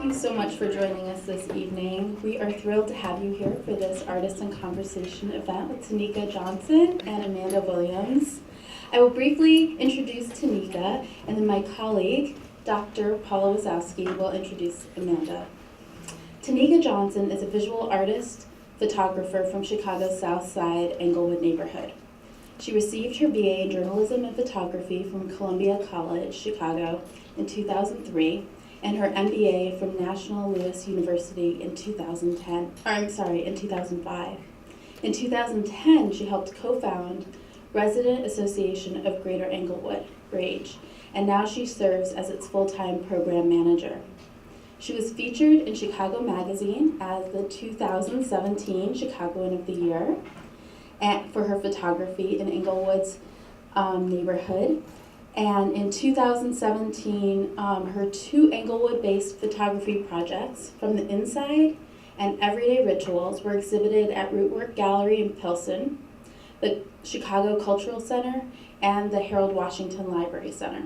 you so much for joining us this evening. We are thrilled to have you here for this Artist in Conversation event with Tonika Johnson and Amanda Williams. I will briefly introduce Tonika, and then my colleague, Dr. Paula Wazowski, will introduce Amanda. Tonika Johnson is a visual artist, photographer from Chicago's South Side, Englewood neighborhood. She received her BA in journalism and photography from Columbia College, Chicago in 2003, and her MBA from National Louis University in 2005. In 2010, she helped co-found Resident Association of Greater Englewood, RAGE, and now she serves as its full-time program manager. She was featured in Chicago Magazine as the 2017 Chicagoan of the Year for her photography in Englewood's neighborhood. And in 2017, her two Englewood-based photography projects, From the Inside and Everyday Rituals, were exhibited at Rootwork Gallery in Pilsen, the Chicago Cultural Center, and the Harold Washington Library Center.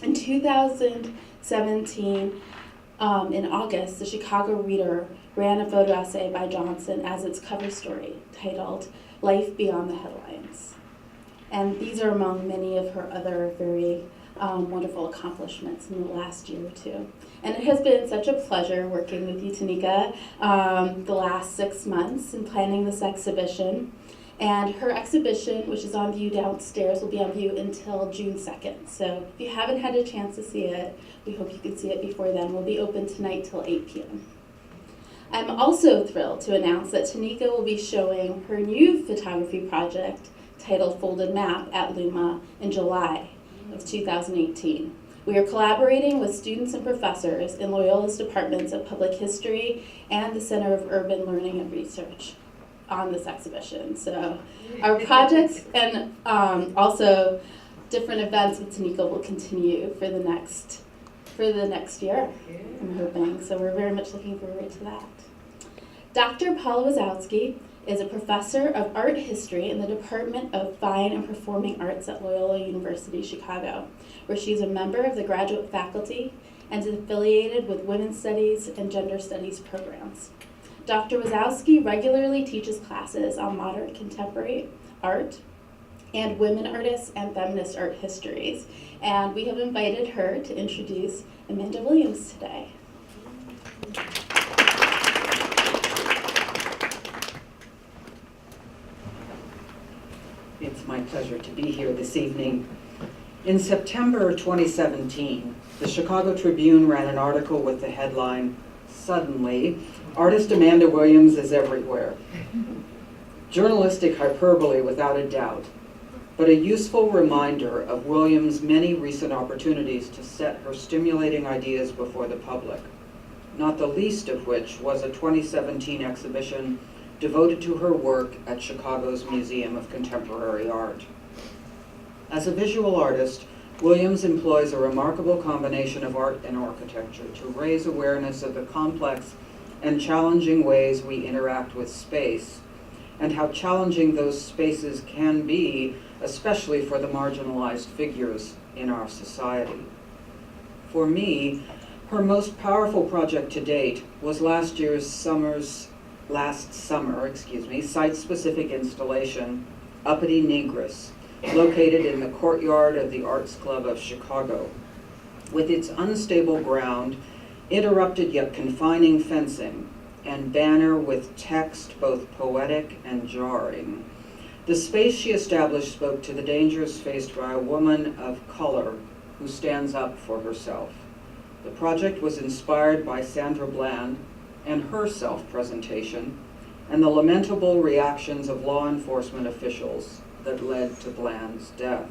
In 2017, in August, the Chicago Reader ran a photo essay by Johnson as its cover story, titled Life Beyond the Headlines. And these are among many of her other very wonderful accomplishments in the last year or two. And it has been such a pleasure working with you, Tonika, the last 6 months in planning this exhibition. And her exhibition, which is on view downstairs, will be on view until June 2nd. So if you haven't had a chance to see it, we hope you can see it before then. We'll be open tonight till 8 p.m. I'm also thrilled to announce that Tonika will be showing her new photography project titled Foldit Map at LUMA in July of 2018. We are collaborating with students and professors in Loyola's departments of Public History and the Center of Urban Learning and Research on this exhibition. So our projects and also different events with Tonika will continue for the next year, I'm hoping. So we're very much looking forward to that. Dr. Paula Wazowski is a professor of art history in the Department of Fine and Performing Arts at Loyola University, Chicago, where she's a member of the graduate faculty and is affiliated with women's studies and gender studies programs. Dr. Wazowski regularly teaches classes on modern contemporary art and women artists and feminist art histories. And we have invited her to introduce Amanda Williams today. It's my pleasure to be here this evening. In September 2017, the Chicago Tribune ran an article with the headline, "Suddenly, Artist Amanda Williams is everywhere." Journalistic hyperbole without a doubt, but a useful reminder of Williams' many recent opportunities to set her stimulating ideas before the public, not the least of which was a 2017 exhibition devoted to her work at Chicago's Museum of Contemporary Art. As a visual artist, Williams employs a remarkable combination of art and architecture to raise awareness of the complex and challenging ways we interact with space, and how challenging those spaces can be, especially for the marginalized figures in our society. For me, her most powerful project to date was last summer, site-specific installation, Uppity Negress, located in the courtyard of the Arts Club of Chicago. With its unstable ground, interrupted yet confining fencing, and banner with text both poetic and jarring, the space she established spoke to the dangers faced by a woman of color who stands up for herself. The project was inspired by Sandra Bland and her self-presentation, and the lamentable reactions of law enforcement officials that led to Bland's death.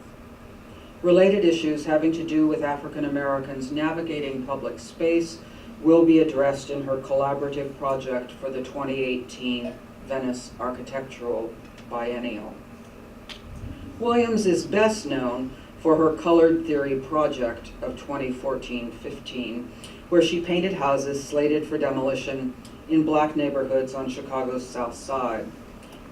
Related issues having to do with African Americans navigating public space will be addressed in her collaborative project for the 2018 Venice Architectural Biennial. Williams is best known for her colored theory project of 2014-15, where she painted houses slated for demolition in black neighborhoods on Chicago's South Side,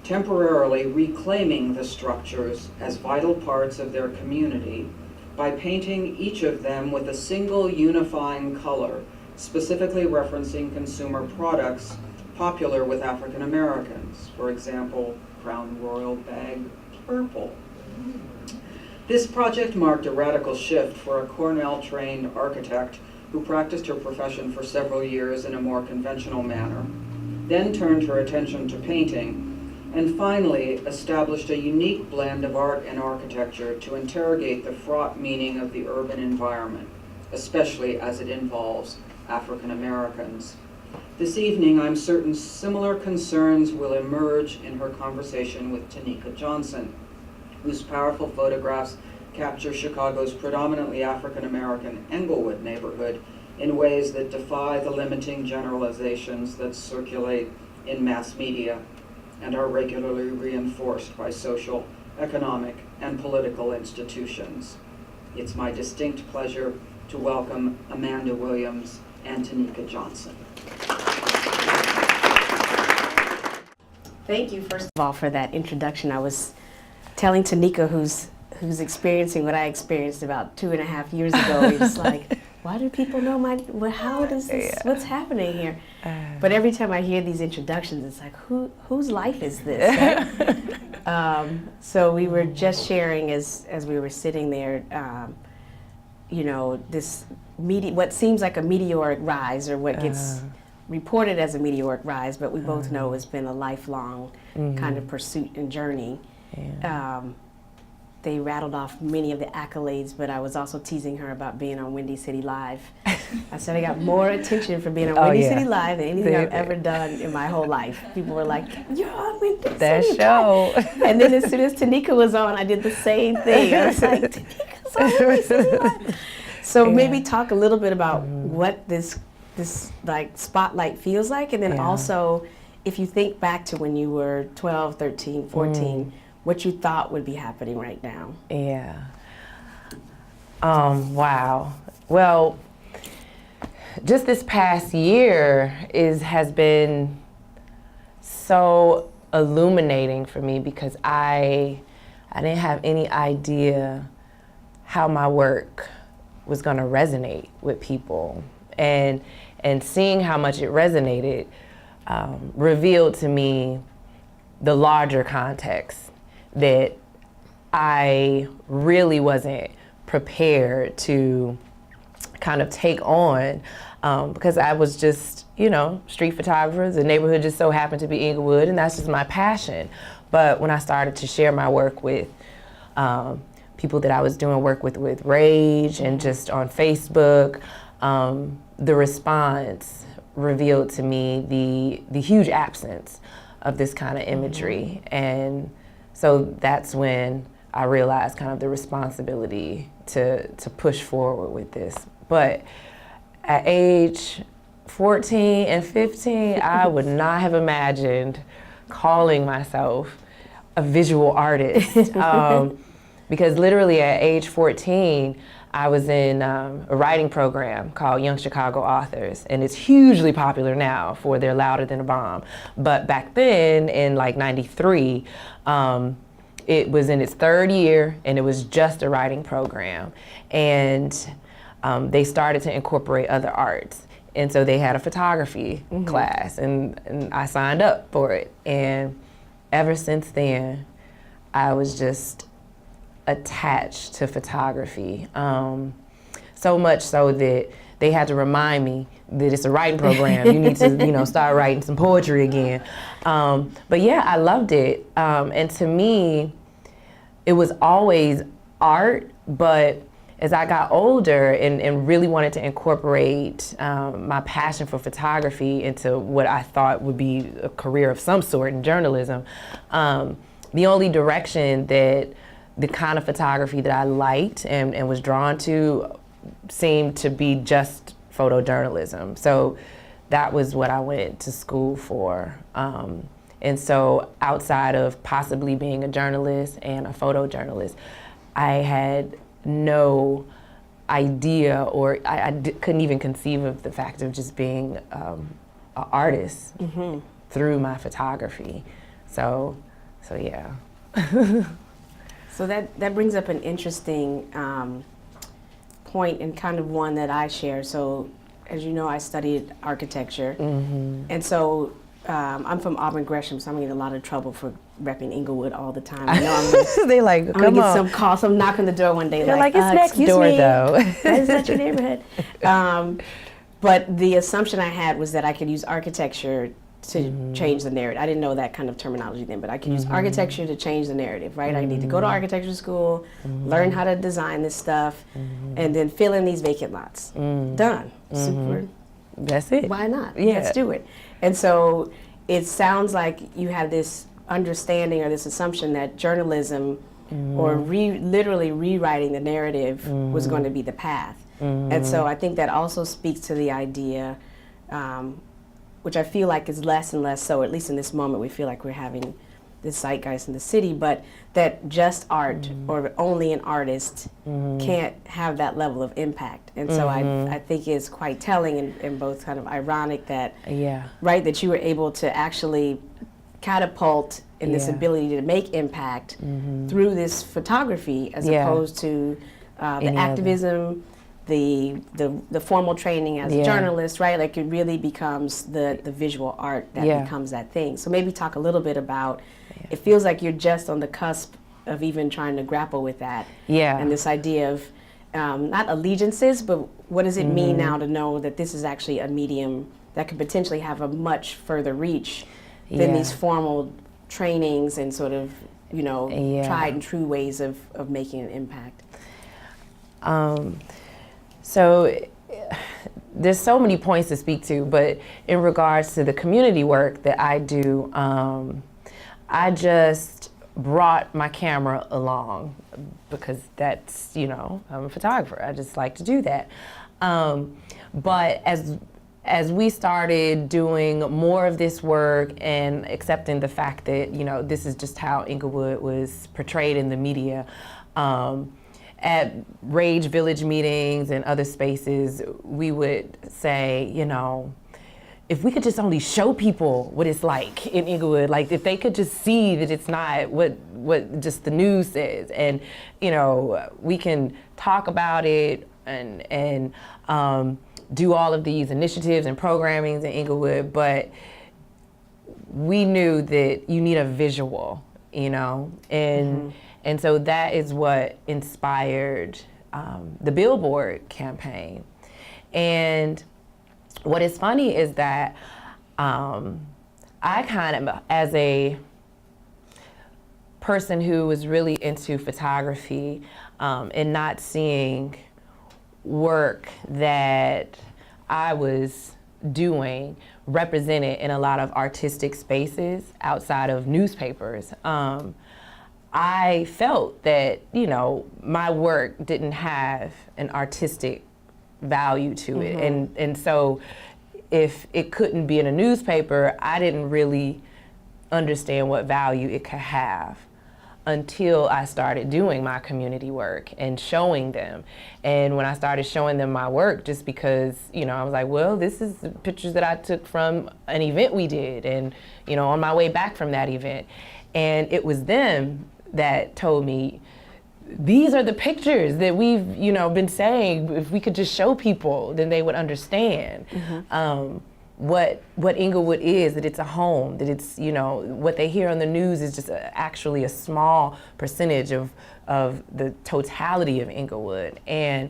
temporarily reclaiming the structures as vital parts of their community by painting each of them with a single unifying color specifically referencing consumer products popular with African Americans, for example, Crown Royal Bag Purple. This project marked a radical shift for a Cornell-trained architect who practiced her profession for several years in a more conventional manner, then turned her attention to painting, and finally established a unique blend of art and architecture to interrogate the fraught meaning of the urban environment, especially as it involves African Americans. This evening, I'm certain similar concerns will emerge in her conversation with Tonika Johnson, whose powerful photographs capture Chicago's predominantly African American Englewood neighborhood in ways that defy the limiting generalizations that circulate in mass media and are regularly reinforced by social, economic, and political institutions. It's my distinct pleasure to welcome Amanda Williams and Tonika Johnson. Thank you, first of all, for that introduction. I was telling Tonika, who's experiencing what I experienced about 2.5 years ago. It's like, why do people know how does this, what's happening here? But every time I hear these introductions, it's like, whose life is this? Right? So we were just sharing as we were sitting there, you know, this what seems like a meteoric rise, or what gets reported as a meteoric rise, but we both know it's been a lifelong kind of pursuit and journey. Yeah. They rattled off many of the accolades, but I was also teasing her about being on Windy City Live. I said I got more attention for being on Windy City Live than anything I've ever done in my whole life. People were like, "You're on Windy City Live." And then as soon as Tonika was on, I did the same thing. I was like, "Tonika's on Windy City Live." So maybe talk a little bit about what this like spotlight feels like, and then also if you think back to when you were 12, 13, 14, what you thought would be happening right now. Yeah. Wow. Well, just this past year has been so illuminating for me, because I didn't have any idea how my work was going to resonate with people, and seeing how much it resonated revealed to me the larger context that I really wasn't prepared to kind of take on, because I was just, you know, street photographer. The neighborhood just so happened to be Englewood, and that's just my passion. But when I started to share my work with people that I was doing work with Rage and just on Facebook, the response revealed to me the huge absence of this kind of imagery. And so that's when I realized kind of the responsibility to push forward with this. But at age 14 and 15, I would not have imagined calling myself a visual artist. Because literally at age 14, I was in a writing program called Young Chicago Authors, and it's hugely popular now for They're Louder Than a Bomb. But back then, in like '93, it was in its 3rd year, and it was just a writing program. And they started to incorporate other arts. And so they had a photography class, and I signed up for it. And ever since then, I was just attached to photography. So much so that they had to remind me that it's a writing program. You need to, you know, start writing some poetry again. But yeah, I loved it. And to me, it was always art, but as I got older and really wanted to incorporate my passion for photography into what I thought would be a career of some sort in journalism, the only direction that the kind of photography that I liked and was drawn to seemed to be just photojournalism. So that was what I went to school for. And so outside of possibly being a journalist and a photojournalist, I had no idea, or I couldn't even conceive of the fact of just being an artist through my photography. So yeah. So that brings up an interesting point, and kind of one that I share. So as you know, I studied architecture. And so I'm from Auburn Gresham, so I'm getting a lot of trouble for repping Englewood all the time. I know They like, I'm come gonna get on. some call, some knock on the door one day. They're like, it's next excuse door, me, though. Is that your neighborhood? But the assumption I had was that I could use architecture to change the narrative. I didn't know that kind of terminology then, but I could use architecture to change the narrative, right? I need to go to architecture school, learn how to design this stuff, and then fill in these vacant lots. Done. Super. That's it. Why not? Yeah. Let's do it. And so it sounds like you have this understanding or this assumption that journalism or literally rewriting the narrative was going to be the path. And so I think that also speaks to the idea, which I feel like is less and less so, at least in this moment, we feel like we're having this zeitgeist in the city, but that just art or only an artist can't have that level of impact. And so I think it's quite telling and both kind of ironic that, right, that you were able to actually catapult in this ability to make impact through this photography as opposed to the activism, the formal training as a journalist, right? Like it really becomes the visual art that becomes that thing. So maybe talk a little bit about, it feels like you're just on the cusp of even trying to grapple with that. And this idea of not allegiances, but what does it mean now to know that this is actually a medium that could potentially have a much further reach than these formal trainings and sort of, you know, tried and true ways of making an impact. So there's so many points to speak to, but in regards to the community work that I do, I just brought my camera along because that's, you know, I'm a photographer. I just like to do that. But as we started doing more of this work and accepting the fact that, you know, this is just how Englewood was portrayed in the media, at Rage Village meetings and other spaces, we would say, you know, if we could just only show people what it's like in Englewood, like if they could just see that it's not what just the news says, and, you know, we can talk about it and do all of these initiatives and programmings in Englewood, but we knew that you need a visual, you know, and so that is what inspired the billboard campaign. And what is funny is that I kind of, as a person who was really into photography and not seeing work that I was doing represented in a lot of artistic spaces outside of newspapers, I felt that, you know, my work didn't have an artistic value to it. And so if it couldn't be in a newspaper, I didn't really understand what value it could have until I started doing my community work and showing them. And when I started showing them my work, just because, you know, I was like, well, this is pictures that I took from an event we did and, you know, on my way back from that event. And it was them that told me, these are the pictures that we've, you know, been saying, if we could just show people, then they would understand what Englewood is, that it's a home, that it's, you know, what they hear on the news is just actually a small percentage of the totality of Englewood. And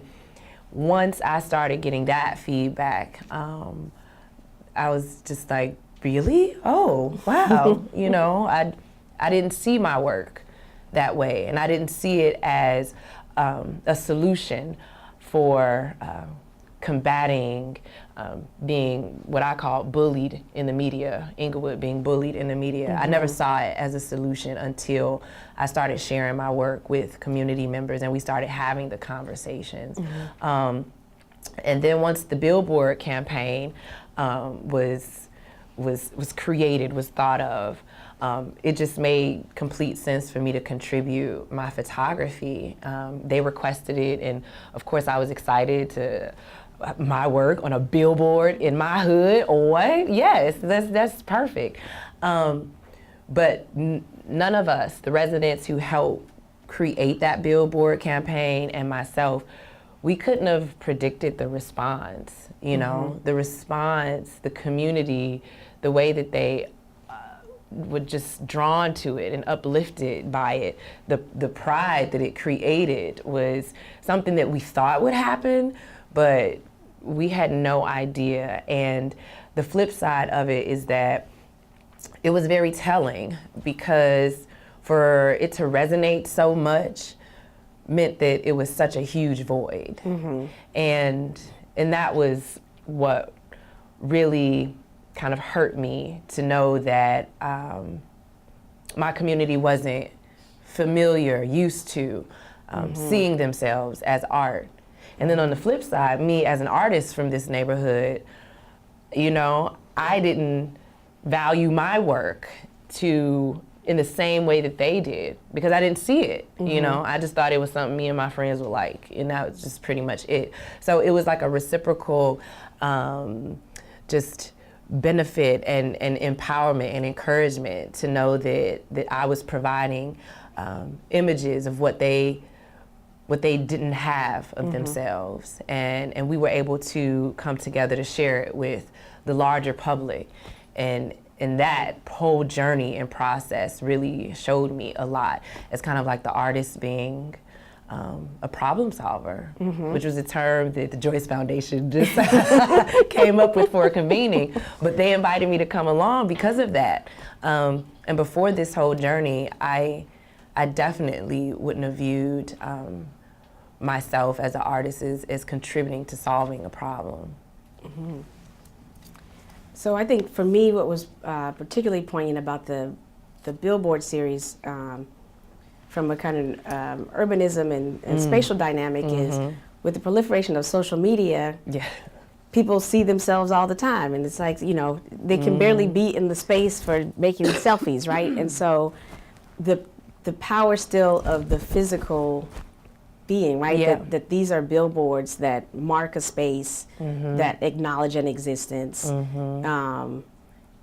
once I started getting that feedback, I was just like, really? Oh, wow. You know, I didn't see my work that way, and I didn't see it as a solution for combating being what I call bullied in the media, Englewood being bullied in the media. I never saw it as a solution until I started sharing my work with community members and we started having the conversations. And then once the billboard campaign was created, was thought of, it just made complete sense for me to contribute my photography. They requested it, and of course I was excited to my work on a billboard in my hood. What? Yes, that's perfect. But none of us, the residents who helped create that billboard campaign and myself, we couldn't have predicted the response, you know, the response, the community, the way that they were just drawn to it and uplifted by it. The pride that it created was something that we thought would happen, but we had no idea. And the flip side of it is that it was very telling, because for it to resonate so much meant that it was such a huge void. And that was what really kind of hurt me, to know that my community wasn't familiar, used to seeing themselves as art. And then on the flip side, me as an artist from this neighborhood, you know, I didn't value my work in the same way that they did, because I didn't see it, you know. I just thought it was something me and my friends would like, and that was just pretty much it. So it was like a reciprocal just benefit and empowerment and encouragement to know that I was providing images of what they didn't have of themselves, and we were able to come together to share it with the larger public. And that whole journey and process really showed me a lot. It's kind of like the artist being a problem solver, which was a term that the Joyce Foundation just came up with for a convening. But they invited me to come along because of that. And before this whole journey, I definitely wouldn't have viewed myself as an artist as contributing to solving a problem. So I think for me, what was particularly poignant about the billboard series, from a kind of urbanism and spatial dynamic, is with the proliferation of social media, people see themselves all the time, and it's like, you know, they can barely be in the space for making selfies, right? And so the power still of the physical being, right? That these are billboards that mark a space, that acknowledge an existence.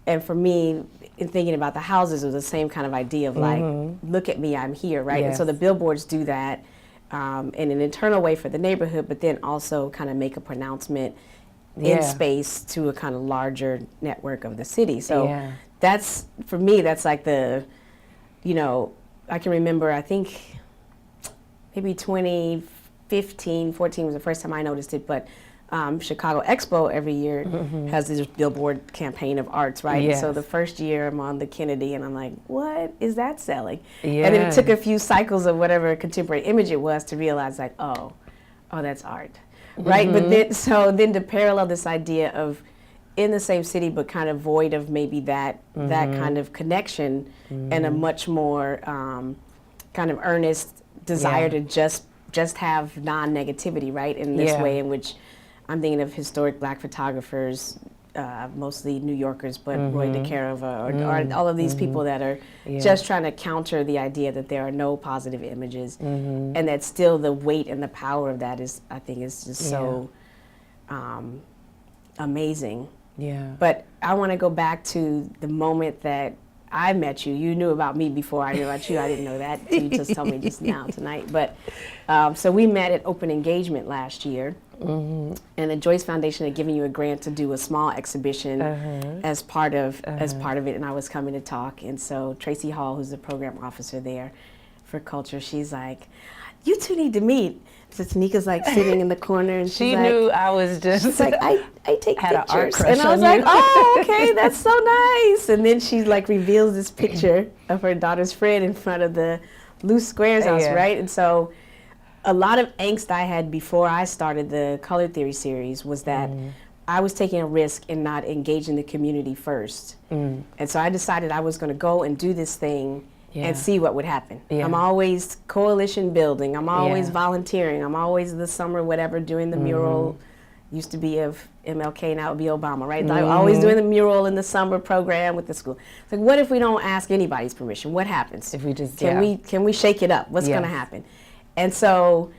And for me, in thinking about the houses, it was the same kind of idea of like, look at me, I'm here, right? And so the billboards do that in an internal way for the neighborhood, but then also kind of make a pronouncement in space to a kind of larger network of the city. So that's, for me, that's like the, you know, I can remember, I think maybe 2015, 14 was the first time I noticed it, but Chicago Expo every year has this billboard campaign of arts, right? And so the first year I'm on the Kennedy and I'm like, what is that selling? And then it took a few cycles of whatever contemporary image it was to realize like, oh, that's art, right? But then to parallel this idea of in the same city but kind of void of maybe that kind of connection and a much more kind of earnest desire to just have non-negativity, right? In this way in which I'm thinking of historic Black photographers, mostly New Yorkers, but Roy DeCarava or all of these people that are just trying to counter the idea that there are no positive images, and that still the weight and the power of that is, I think, is just so amazing. But I want to go back to the moment that I met you. You knew about me before I knew about you. I didn't know that. You just told me just now tonight. But so we met at Open Engagement last year, and the Joyce Foundation had given you a grant to do a small exhibition as part of it, and I was coming to talk. And so Tracy Hall, who's the program officer there for culture, she's like, "You two need to meet." So Tonika's like sitting in the corner, and she knew I was just. She's like, I take had pictures, an art crush and I was on like, you. oh, okay, that's so nice. And then she like reveals this picture of her daughter's friend in front of the Loose Squares house, right? And so, a lot of angst I had before I started the color theory series was that I was taking a risk in not engaging the community first, and so I decided I was going to go and do this thing. And see what would happen. I'm always coalition building. I'm always volunteering. I'm always the summer whatever doing the mural. Used to be of MLK, now it would be Obama, right? I'm always doing the mural in the summer program with the school. It's like, what if we don't ask anybody's permission? What happens? If we just can we shake it up? What's going to happen? And so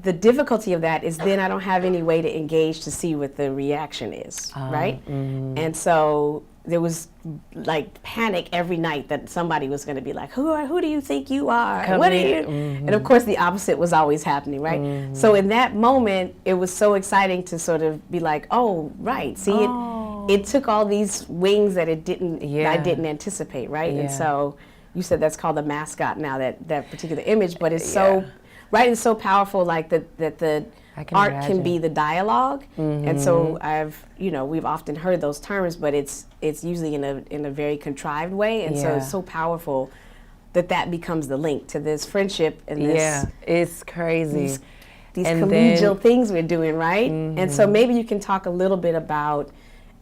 the difficulty of that is then I don't have any way to engage to see what the reaction is, right? And so there was like panic every night that somebody was going to be like, who do you think you are? What are you? And of course the opposite was always happening, right? So in that moment, it was so exciting to sort of be like, oh, right, see, it took all these wings that I didn't anticipate, right? And so you said that's called the mascot now, that particular image, but it's so, right, it's so powerful, like that the art can be the dialogue. And so we've often heard those terms, but it's usually in a very contrived way, and so it's so powerful that becomes the link to this friendship and this. It's crazy. These collegial things we're doing, right? And so maybe you can talk a little bit about,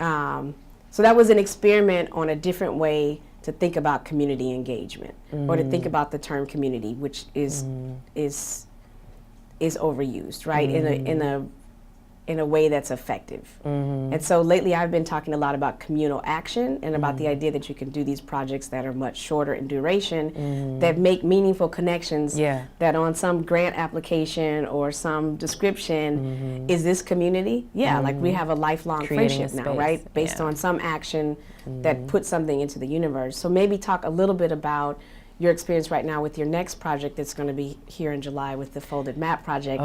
so that was an experiment on a different way to think about community engagement, or to think about the term community, which is overused, right? In a way that's effective. And so lately I've been talking a lot about communal action and about the idea that you can do these projects that are much shorter in duration, that make meaningful connections, that on some grant application or some description, is this community? Like we have a lifelong friendship now, right? Based on some action that puts something into the universe. So maybe talk a little bit about your experience right now with your next project that's going to be here in July with the Foldit Map project.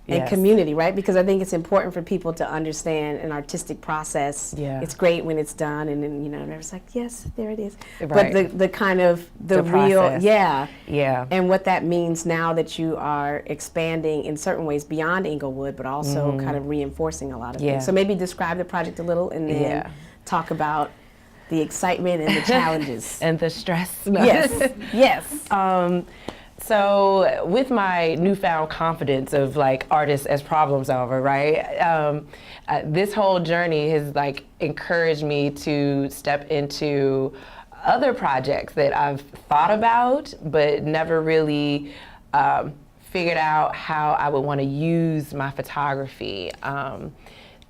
And community, right? Because I think it's important for people to understand an artistic process. It's great when it's done, and then everyone's like, yes, there it is. Right. But the kind of the real, and what that means now that you are expanding in certain ways beyond Englewood, but also kind of reinforcing a lot of things. So maybe describe the project a little, and then talk about the excitement and the challenges and the stress. Yes. So with my newfound confidence of like artists as problem solver, right? This whole journey has like encouraged me to step into other projects that I've thought about, but never really figured out how I would want to use my photography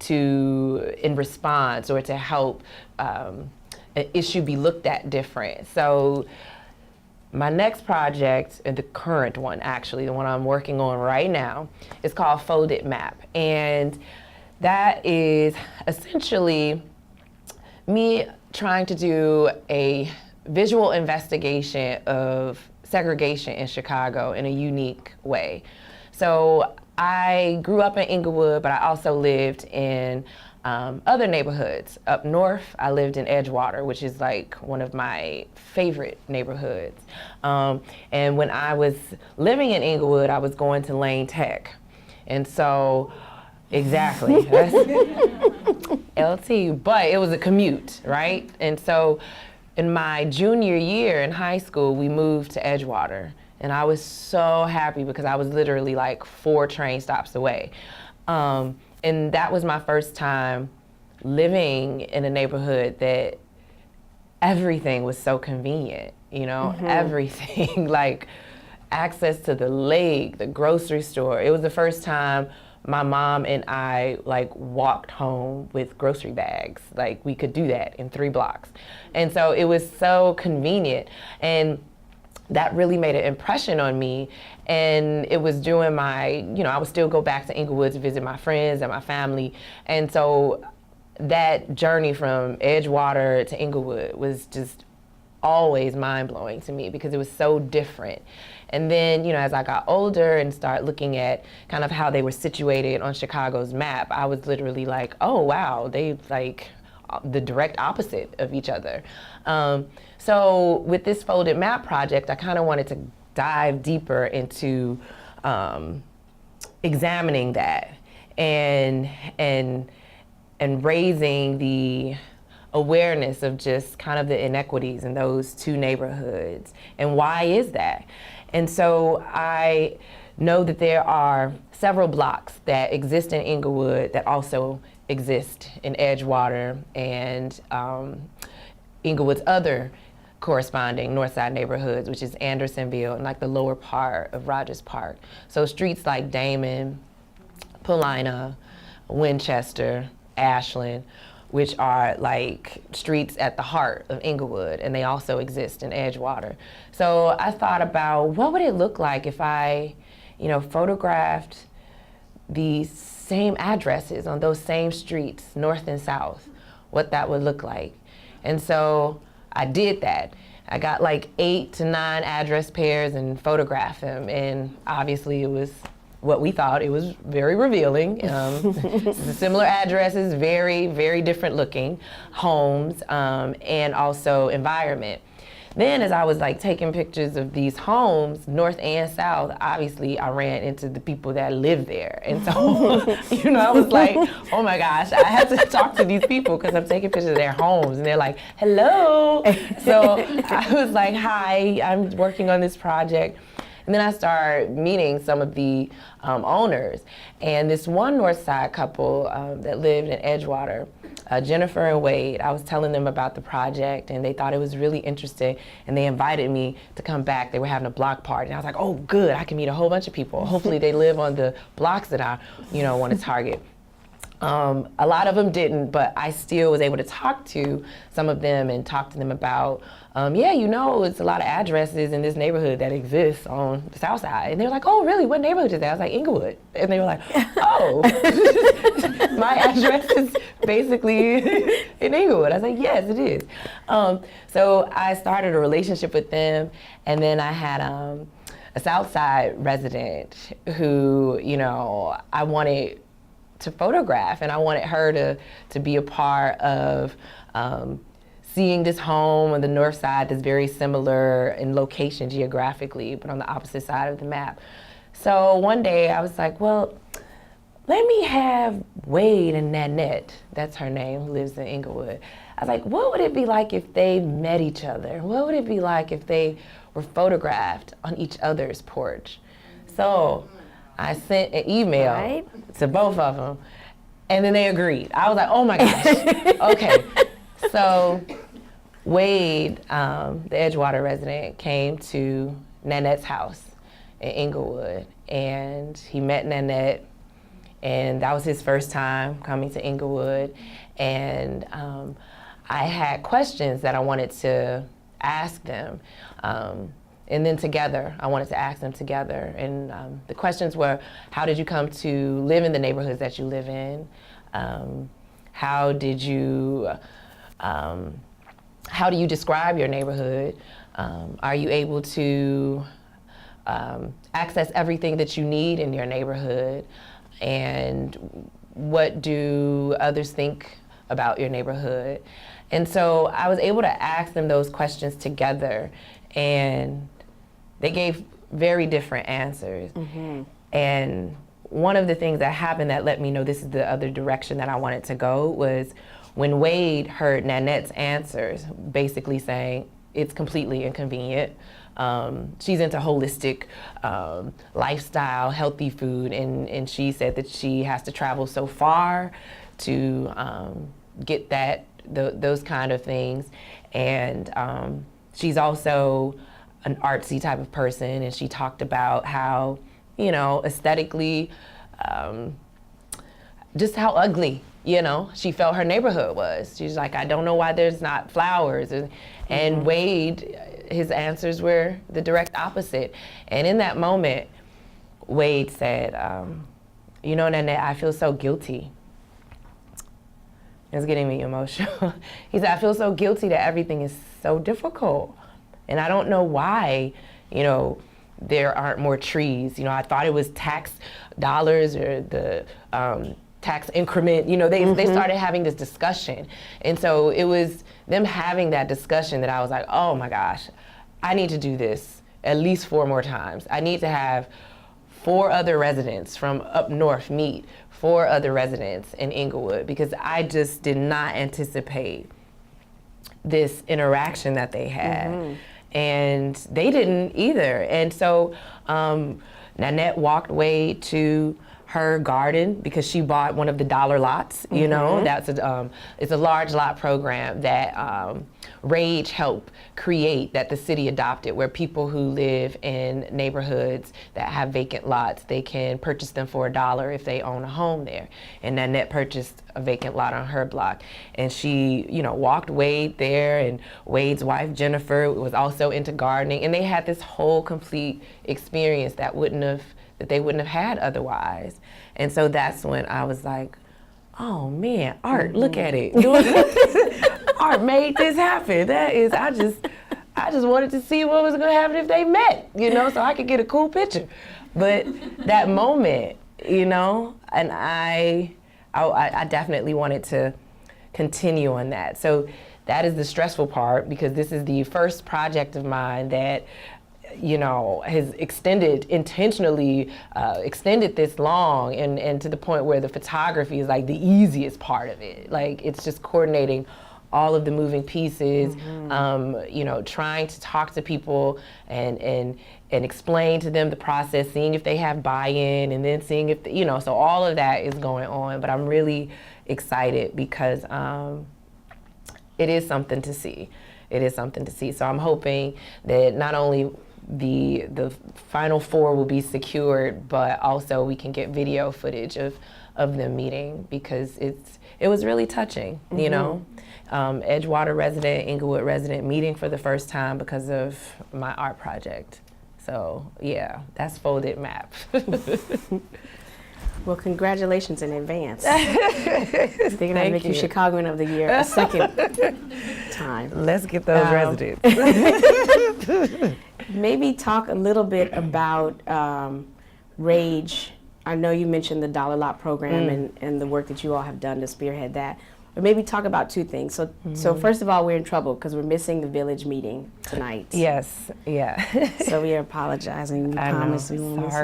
in response, or to help an issue be looked at different. So my next project, the current one actually, the one I'm working on right now, is called Foldit Map. And that is essentially me trying to do a visual investigation of segregation in Chicago in a unique way. So I grew up in Englewood, but I also lived in other neighborhoods. Up north, I lived in Edgewater, which is like one of my favorite neighborhoods. And when I was living in Englewood, I was going to Lane Tech. And so, exactly, that's LT, but it was a commute, right? And so in my junior year in high school, we moved to Edgewater. And I was so happy because I was literally like 4 train stops away. And that was my first time living in a neighborhood that everything was so convenient, everything, like access to the lake, the grocery store. It was the first time my mom and I like walked home with grocery bags. Like we could do that in 3 blocks. And so it was so convenient. And that really made an impression on me. And it was during my, I would still go back to Englewood to visit my friends and my family. And so that journey from Edgewater to Englewood was just always mind-blowing to me because it was so different. And then, as I got older and started looking at kind of how they were situated on Chicago's map, I was literally like, oh, wow, they like the direct opposite of each other. So with this Foldit Map project, I kind of wanted to dive deeper into examining that and raising the awareness of just kind of the inequities in those 2 neighborhoods. And why is that? And so I know that there are several blocks that exist in Englewood that also exist in Edgewater and Englewood's other corresponding north side neighborhoods, which is Andersonville and like the lower part of Rogers Park. So streets like Damon, Paulina, Winchester, Ashland, which are like streets at the heart of Englewood, and they also exist in Edgewater. So I thought about what would it look like if I, photographed these same addresses on those same streets, north and south. what that would look like. And so I did that. I got like 8 to 9 address pairs and photographed them. And obviously it was what we thought. It was very revealing. Similar addresses, very, very different looking homes, and also environment. Then as I was like taking pictures of these homes, north and south, obviously I ran into the people that live there. And so, I was like, oh my gosh, I had to talk to these people because I'm taking pictures of their homes. And they're like, hello. So I was like, hi, I'm working on this project. And then I started meeting some of the owners. And this one North Side couple that lived in Edgewater, Jennifer and Wade, I was telling them about the project and they thought it was really interesting and they invited me to come back. They were having a block party and I was like, oh good, I can meet a whole bunch of people. Hopefully they live on the blocks that I want to target. A lot of them didn't, but I still was able to talk to some of them and talk to them about, it's a lot of addresses in this neighborhood that exists on the South Side. And they were like, oh, really? What neighborhood is that? I was like, Englewood. And they were like, oh, my address is basically in Englewood. I was like, yes, it is. So I started a relationship with them, and then I had a South Side resident who, I wanted to photograph, and I wanted her to be a part of seeing this home on the north side that's very similar in location geographically, but on the opposite side of the map. So one day I was like, well, let me have Wade and Nanette, that's her name, who lives in Englewood. I was like, what would it be like if they met each other? What would it be like if they were photographed on each other's porch? So I sent an email to both of them, and then they agreed. I was like, oh my gosh, okay. So Wade, the Edgewater resident, came to Nanette's house in Englewood, and he met Nanette, and that was his first time coming to Englewood. And I had questions that I wanted to ask them. And then together, I wanted to ask them together. And the questions were, how did you come to live in the neighborhoods that you live in? How do you describe your neighborhood? Are you able to access everything that you need in your neighborhood? And what do others think about your neighborhood? And so I was able to ask them those questions together, and they gave very different answers. Mm-hmm. And one of the things that happened that let me know this is the other direction that I wanted to go was when Wade heard Nanette's answers, basically saying it's completely inconvenient. She's into holistic lifestyle, healthy food, and she said that she has to travel so far to get those kind of things. And she's also an artsy type of person, and she talked about how, aesthetically, just how ugly, she felt her neighborhood was. She's like, I don't know why there's not flowers. And Wade, his answers were the direct opposite. And in that moment, Wade said, Nanette, I feel so guilty. It's getting me emotional. He said, I feel so guilty that everything is so difficult. And I don't know why, there aren't more trees. I thought it was tax dollars or the tax increment. They started having this discussion. And so it was them having that discussion that I was like, oh my gosh, I need to do this at least 4 more times. I need to have 4 other residents from up north meet 4 other residents in Englewood, because I just did not anticipate this interaction that they had. Mm-hmm. And they didn't either. And so Nanette walked Wade to her garden because she bought one of the dollar lots. That's it's a large lot program that Rage helped create, that the city adopted, where people who live in neighborhoods that have vacant lots, they can purchase them for $1 if they own a home there. And Nanette purchased a vacant lot on her block, and she walked Wade there, and Wade's wife Jennifer was also into gardening, and they had this whole complete experience that they wouldn't have had otherwise. And so that's when I was like, oh man, art, look at it. Art made this happen. That is, I just wanted to see what was gonna happen if they met, so I could get a cool picture. But that moment, and I definitely wanted to continue on that. So that is the stressful part, because this is the first project of mine that has intentionally extended this long, and to the point where the photography is like the easiest part of it. Like, it's just coordinating all of the moving pieces, trying to talk to people and explain to them the process, seeing if they have buy-in, and then seeing if, so all of that is going on. But I'm really excited because it is something to see. It is something to see. So I'm hoping that not only the final 4 will be secured, but also we can get video footage of them meeting, because it was really touching, Edgewater resident, Englewood resident meeting for the first time because of my art project. So yeah, that's Foldit Map. Well, congratulations in advance. They're going to make you Chicagoan of the Year a second time. Let's get those residents. Maybe talk a little bit about RAGE. I know you mentioned the Dollar Lot program and the work that you all have done to spearhead that. But maybe talk about 2 things. So first of all, we're in trouble because we're missing the village meeting tonight. Yes, yeah. So we are apologizing. We promise we won't miss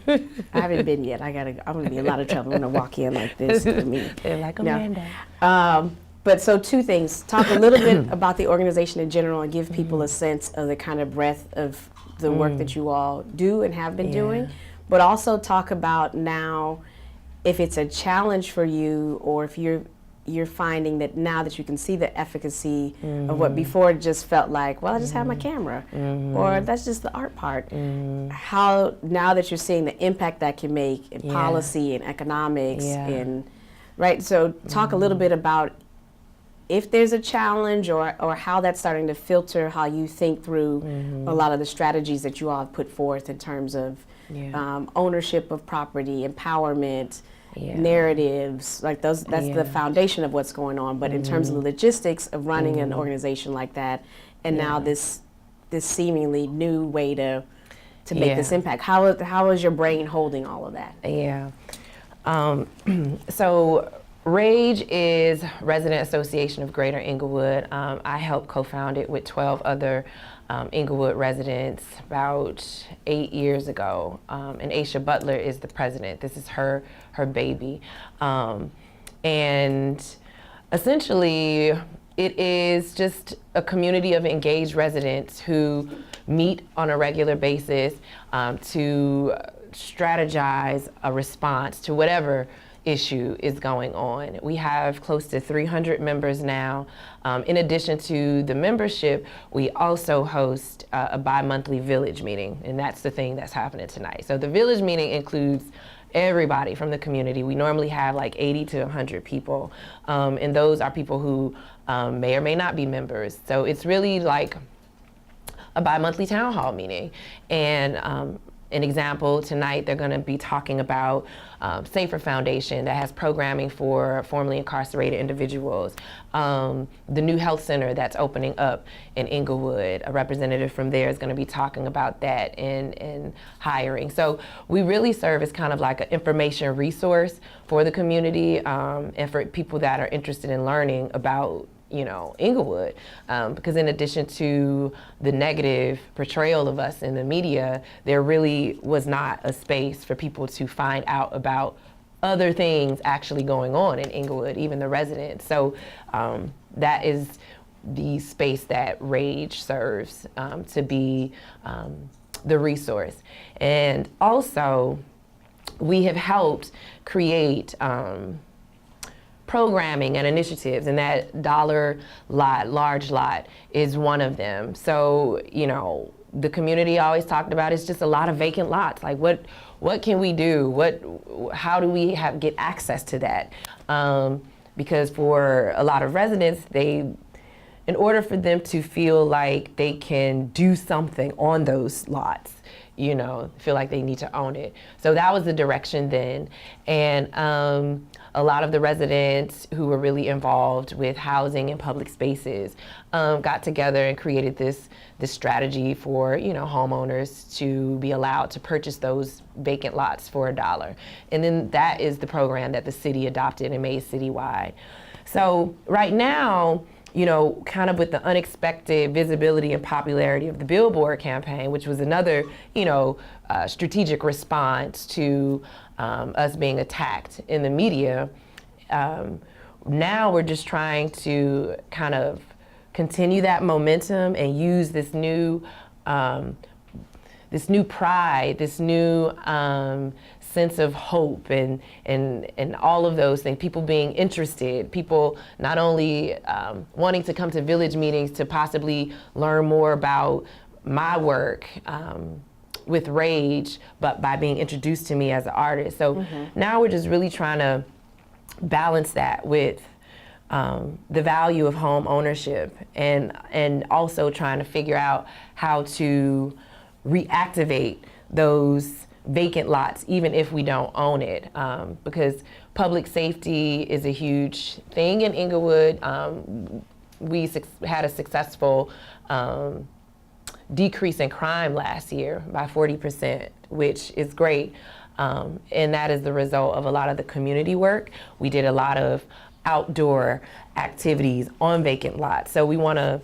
it. I haven't been yet. I'm gonna be in a lot of trouble. I'm gonna walk in like this to me. They're like Amanda. But so 2 things. Talk a little bit about the organization in general and give people a sense of the kind of breadth of the work that you all do and have been doing. But also talk about now, if it's a challenge for you, or if you're finding that now that you can see the efficacy of what before it just felt like, well, I just have my camera, or that's just the art part. How, now that you're seeing the impact that can make in policy and economics, and right, so talk a little bit about if there's a challenge, or how that's starting to filter how you think through a lot of the strategies that you all have put forth in terms of ownership of property, empowerment, narratives, like those. That's the foundation of what's going on. But in terms of the logistics of running an organization like that, and now this seemingly new way to make this impact, how is your brain holding all of that? Yeah. So RAGE is Resident Association of Greater Englewood. I helped co-found it with 12 other Englewood residents about 8 years ago, and Aisha Butler is the president. This is her baby, and essentially it is just a community of engaged residents who meet on a regular basis to strategize a response to whatever issue is going on. We have close to 300 members now. In addition to the membership, we also host a bi-monthly village meeting, and that's the thing that's happening tonight. So the village meeting includes everybody from the community. We normally have like 80 to 100 people, and those are people who may or may not be members. So it's really like a bi-monthly town hall meeting. And an example, tonight they're going to be talking about Safer Foundation that has programming for formerly incarcerated individuals. The new health center that's opening up in Englewood, a representative from there is going to be talking about that and hiring. So we really serve as kind of like an information resource for the community and for people that are interested in learning about Englewood, because in addition to the negative portrayal of us in the media, there really was not a space for people to find out about other things actually going on in Englewood, even the residents. So that is the space that RAGE serves to be the resource. And also, we have helped create programming and initiatives, and that dollar lot, large lot, is one of them. So, the community always talked about it's just a lot of vacant lots. Like, what can we do? How do we get access to that? Because for a lot of residents, they in order for them to feel like they can do something on those lots, you know, feel like they need to own it. So that was the direction then. And a lot of the residents who were really involved with housing and public spaces got together and created this strategy for, you know, homeowners to be allowed to purchase those vacant lots for $1. And then that is the program that the city adopted and made citywide. So right now, you know, kind of with the unexpected visibility and popularity of the billboard campaign, which was another, you know, strategic response to us being attacked in the media, now we're just trying to kind of continue that momentum and use this new pride, this new sense of hope and all of those things, people being interested, people not only wanting to come to village meetings to possibly learn more about my work with Rage, but by being introduced to me as an artist. So now we're just really trying to balance that with the value of home ownership and also trying to figure out how to reactivate those vacant lots even if we don't own it, because public safety is a huge thing in Englewood. We had a successful decrease in crime last year by 40%, which is great. And that is the result of a lot of the community work. We did a lot of outdoor activities on vacant lots. So we want to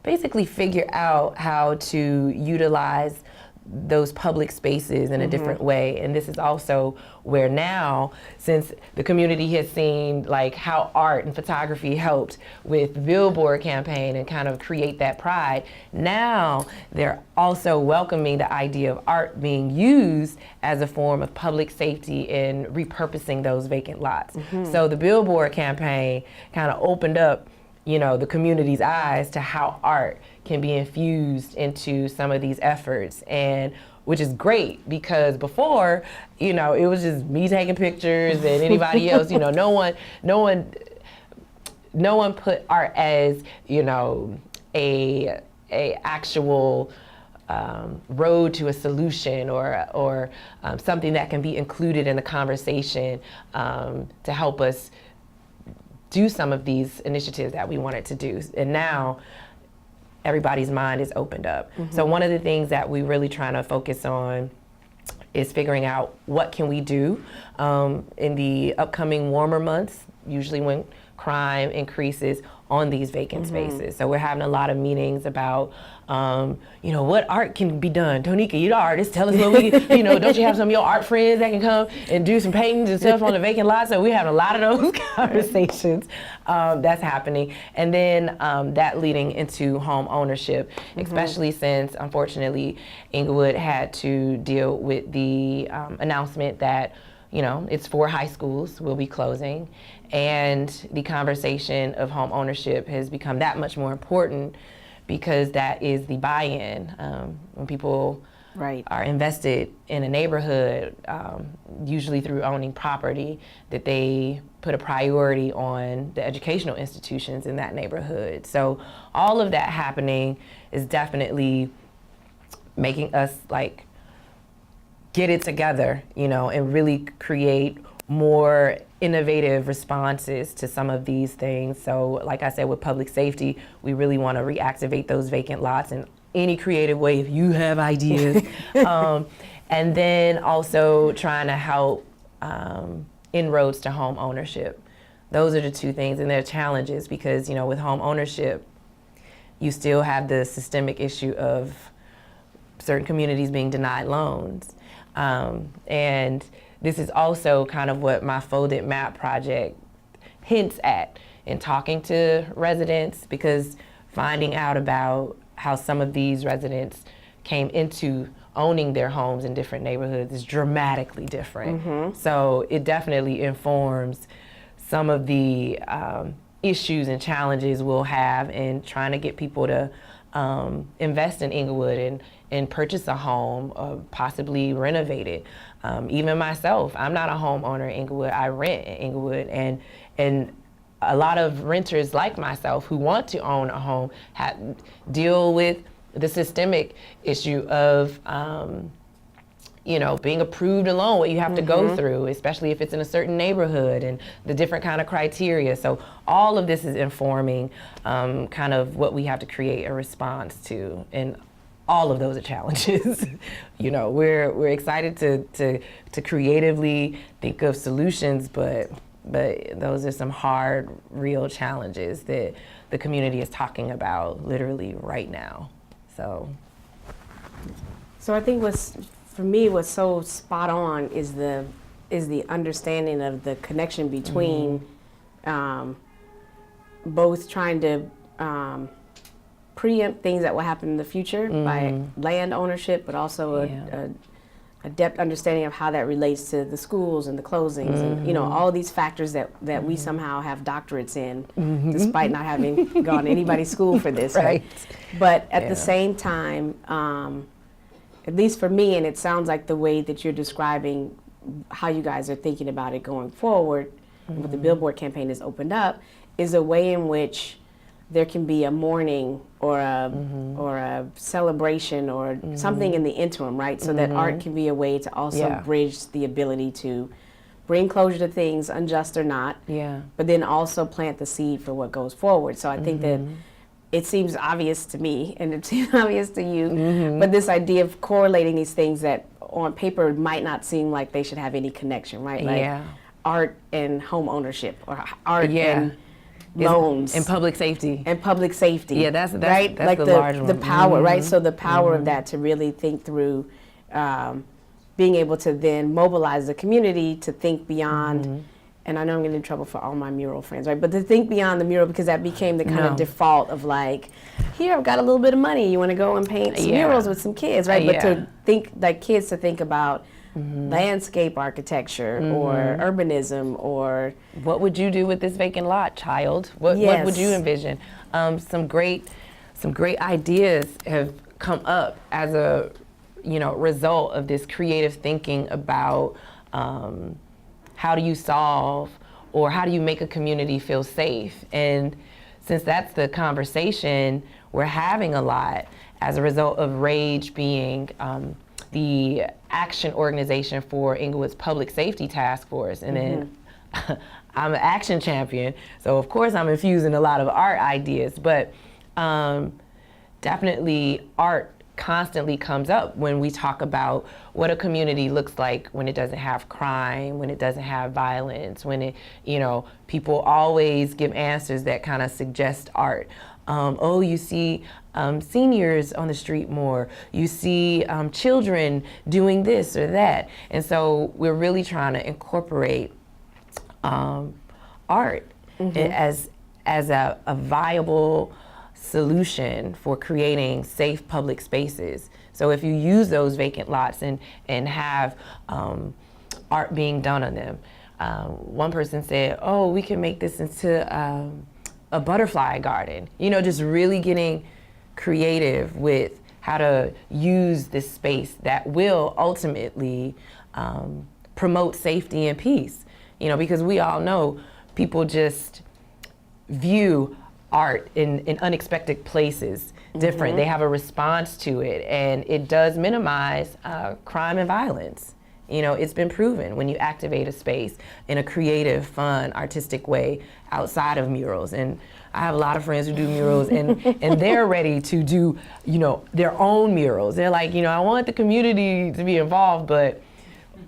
basically figure out how to utilize those public spaces in a different way. And this is also where now, since the community has seen like how art and photography helped with the billboard campaign and kind of create that pride, now they're also welcoming the idea of art being used as a form of public safety in repurposing those vacant lots. So the billboard campaign kind of opened up, you know, the community's eyes to how art can be infused into some of these efforts, and which is great because before, you know, it was just me taking pictures and anybody else, you know, no one put art as, you know, a actual road to a solution or something that can be included in the conversation to help us do some of these initiatives that we wanted to do. And now everybody's mind is opened up. So one of the things that we're really trying to focus on is figuring out what can we do in the upcoming warmer months, usually when crime increases on these vacant spaces. So we're having a lot of meetings about, you know, what art can be done. Tonika, you're the artist, tell us what we, you know, don't you have some of your art friends that can come and do some paintings and stuff on the vacant lot? So we're having a lot of those conversations that's happening. And then that leading into home ownership, especially since, unfortunately, Englewood had to deal with the announcement that, you know, its 4 high schools will be closing, and the conversation of home ownership has become that much more important because that is the buy-in. When people are invested in a neighborhood, usually through owning property, that they put a priority on the educational institutions in that neighborhood. So all of that happening is definitely making us like get it together, you know, and really create more innovative responses to some of these things. So like I said, with public safety, we really want to reactivate those vacant lots in any creative way if you have ideas. And then also trying to help inroads to home ownership. Those are the 2 things, and they're challenges because, you know, with home ownership, you still have the systemic issue of certain communities being denied loans. And this is also kind of what my Foldit Map project hints at in talking to residents, because finding out about how some of these residents came into owning their homes in different neighborhoods is dramatically different. So it definitely informs some of the issues and challenges we'll have in trying to get people to invest in Englewood and purchase a home or possibly renovate it. Even myself, I'm not a homeowner in Englewood. I rent in Englewood, and a lot of renters like myself who want to own a home deal with the systemic issue of being approved a loan, what you have to go through, especially if it's in a certain neighborhood, and the different kind of criteria. So all of this is informing kind of what we have to create a response to, and all of those are challenges. We're excited to creatively think of solutions, but those are some hard, real challenges that the community is talking about literally right now. So I think for me, what's so spot on is the understanding of the connection between both trying to preempt things that will happen in the future by land ownership, but also a depth understanding of how that relates to the schools and the closings and all of these factors that we somehow have doctorates in, despite not having gone to anybody's school for this, right? But at the same time, at least for me, and it sounds like the way that you're describing how you guys are thinking about it going forward, what the billboard campaign has opened up, is a way in which there can be a mourning or a celebration or something in the interim, right? So that art can be a way to also bridge the ability to bring closure to things, unjust or not, but then also plant the seed for what goes forward. So I think that it seems obvious to me, and it seems obvious to you, but this idea of correlating these things that on paper might not seem like they should have any connection, right? Like art and home ownership, or art and loans. And public safety. Yeah, that's right? That's like the large one. The power, right? So the power of that to really think through being able to then mobilize the community to think beyond, and I know I'm getting in trouble for all my mural friends, right? But to think beyond the mural, because that became the kind of default of like, here, I've got a little bit of money, you want to go and paint some murals with some kids, right? But to think, like kids to think about landscape architecture or urbanism, or what would you do with this vacant lot, child? What would you envision? Some great ideas have come up as a result of this creative thinking about how do you solve, or how do you make a community feel safe? And since that's the conversation we're having a lot as a result of RAGE being the action organization for Englewood's Public Safety Task Force. And then I'm an action champion, so of course I'm infusing a lot of art ideas, but definitely art constantly comes up when we talk about what a community looks like when it doesn't have crime, when it doesn't have violence, when it, people always give answers that kind of suggest art. You see seniors on the street more, you see children doing this or that. And so we're really trying to incorporate art as a viable solution for creating safe public spaces. So if you use those vacant lots and have art being done on them, one person said, we can make this into a butterfly garden. Just really getting creative with how to use this space that will ultimately promote safety and peace. Because we all know people just view art in unexpected places different. They have a response to it, and it does minimize crime and violence. It's been proven when you activate a space in a creative, fun, artistic way outside of murals. And I have a lot of friends who do murals, and they're ready to do, their own murals. They're like, I want the community to be involved, but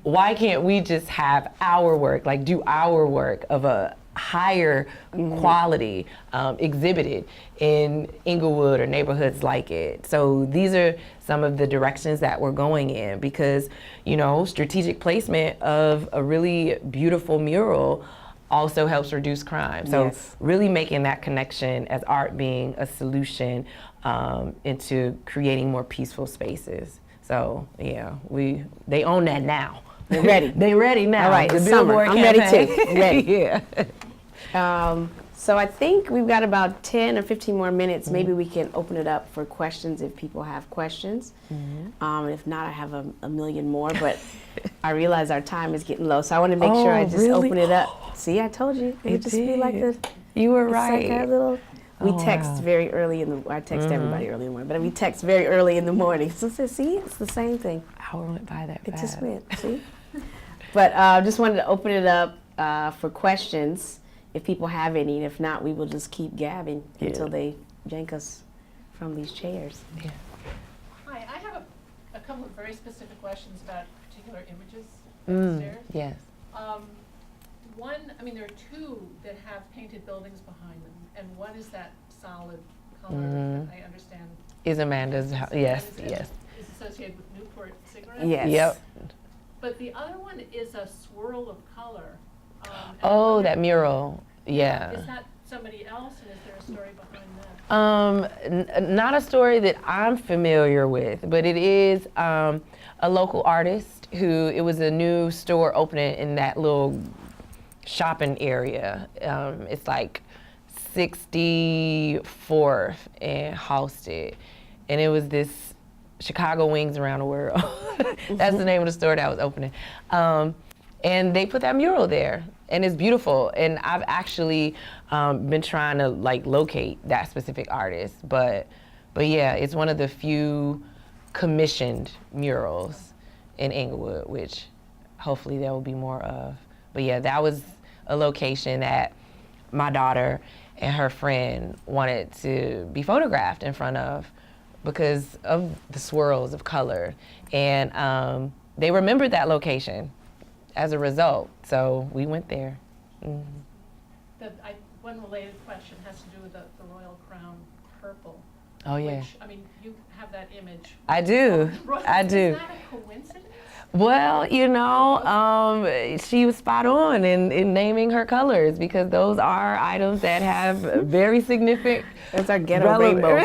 why can't we just have our work, like do our work of a higher quality exhibited in Englewood or neighborhoods like it? So these are some of the directions that we're going in, because strategic placement of a really beautiful mural also helps reduce crime. So really making that connection as art being a solution into creating more peaceful spaces. So they own that now. They're ready. They're ready now. All right, the it's summer. I'm campaign. ready too. I'm ready. Yeah. So I think we've got about 10 or 15 more minutes. Maybe we can open it up for questions if people have questions. If not, I have a million more, but I realize our time is getting low. So I want to make sure I just open it up. See, I told you. It would just be like You were It's right. like our little. We Oh, text wow. very early in the. I text everybody early in the morning, but we text very early in the morning. So see, it's the same thing. Hour went by that It fast. just went. See. But just wanted to open it up for questions, if people have any. And if not, we will just keep gabbing until they yank us from these chairs. Yeah. Hi, I have a couple of very specific questions about particular images upstairs. Yes. One, I mean, there are two that have painted buildings behind them, and one is that solid color, I understand. Is Amanda's house? Yes, and yes. Is associated with Newport cigarettes. Yes. Yep. But the other one is a swirl of color. And I Oh, wonder- that mural. Yeah. Is that somebody else, and is there a story behind that? Not a story that I'm familiar with, but it is a local artist who, it was a new store opening in that little shopping area. It's like 64th and Halsted. And it was this Chicago Wings Around the World. That's the name of the store that was opening. And they put that mural there, and it's beautiful. And I've actually been trying to like locate that specific artist, but yeah, it's one of the few commissioned murals in Englewood, which hopefully there will be more of. But yeah, that was a location that my daughter and her friend wanted to be photographed in front of because of the swirls of color. And they remembered that location as a result, so we went there. One related question has to do with the Royal Crown purple. Oh yeah. Which, I mean, you have that image. I do. I do. Is that a coincidence? Well, you know, she was spot on in naming her colors because those are items that have very significant. That's our ghetto rainbow.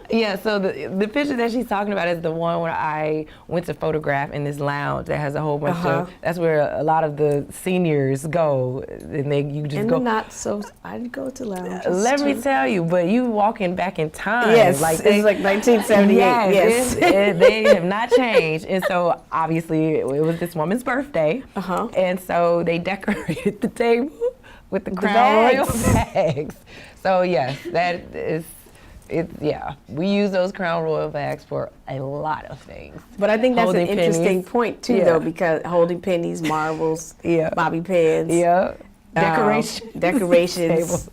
Yeah, so the picture that she's talking about is the one where I went to photograph in this lounge that has a whole bunch of, that's where a lot of the seniors go, and you just And go. not so. I'd go to lounges. Let me tell you, but you walking back in time. Yes, like it's like 1978. Yes. They have not changed. And so obviously it was this woman's birthday. And so they decorated the table with the Crown Royal bags. So yes, that is, yeah, we use those Crown Royal bags for a lot of things. But I think that's Holding an interesting pennies. point too, though, because holding pennies, marbles, bobby pins, decorations,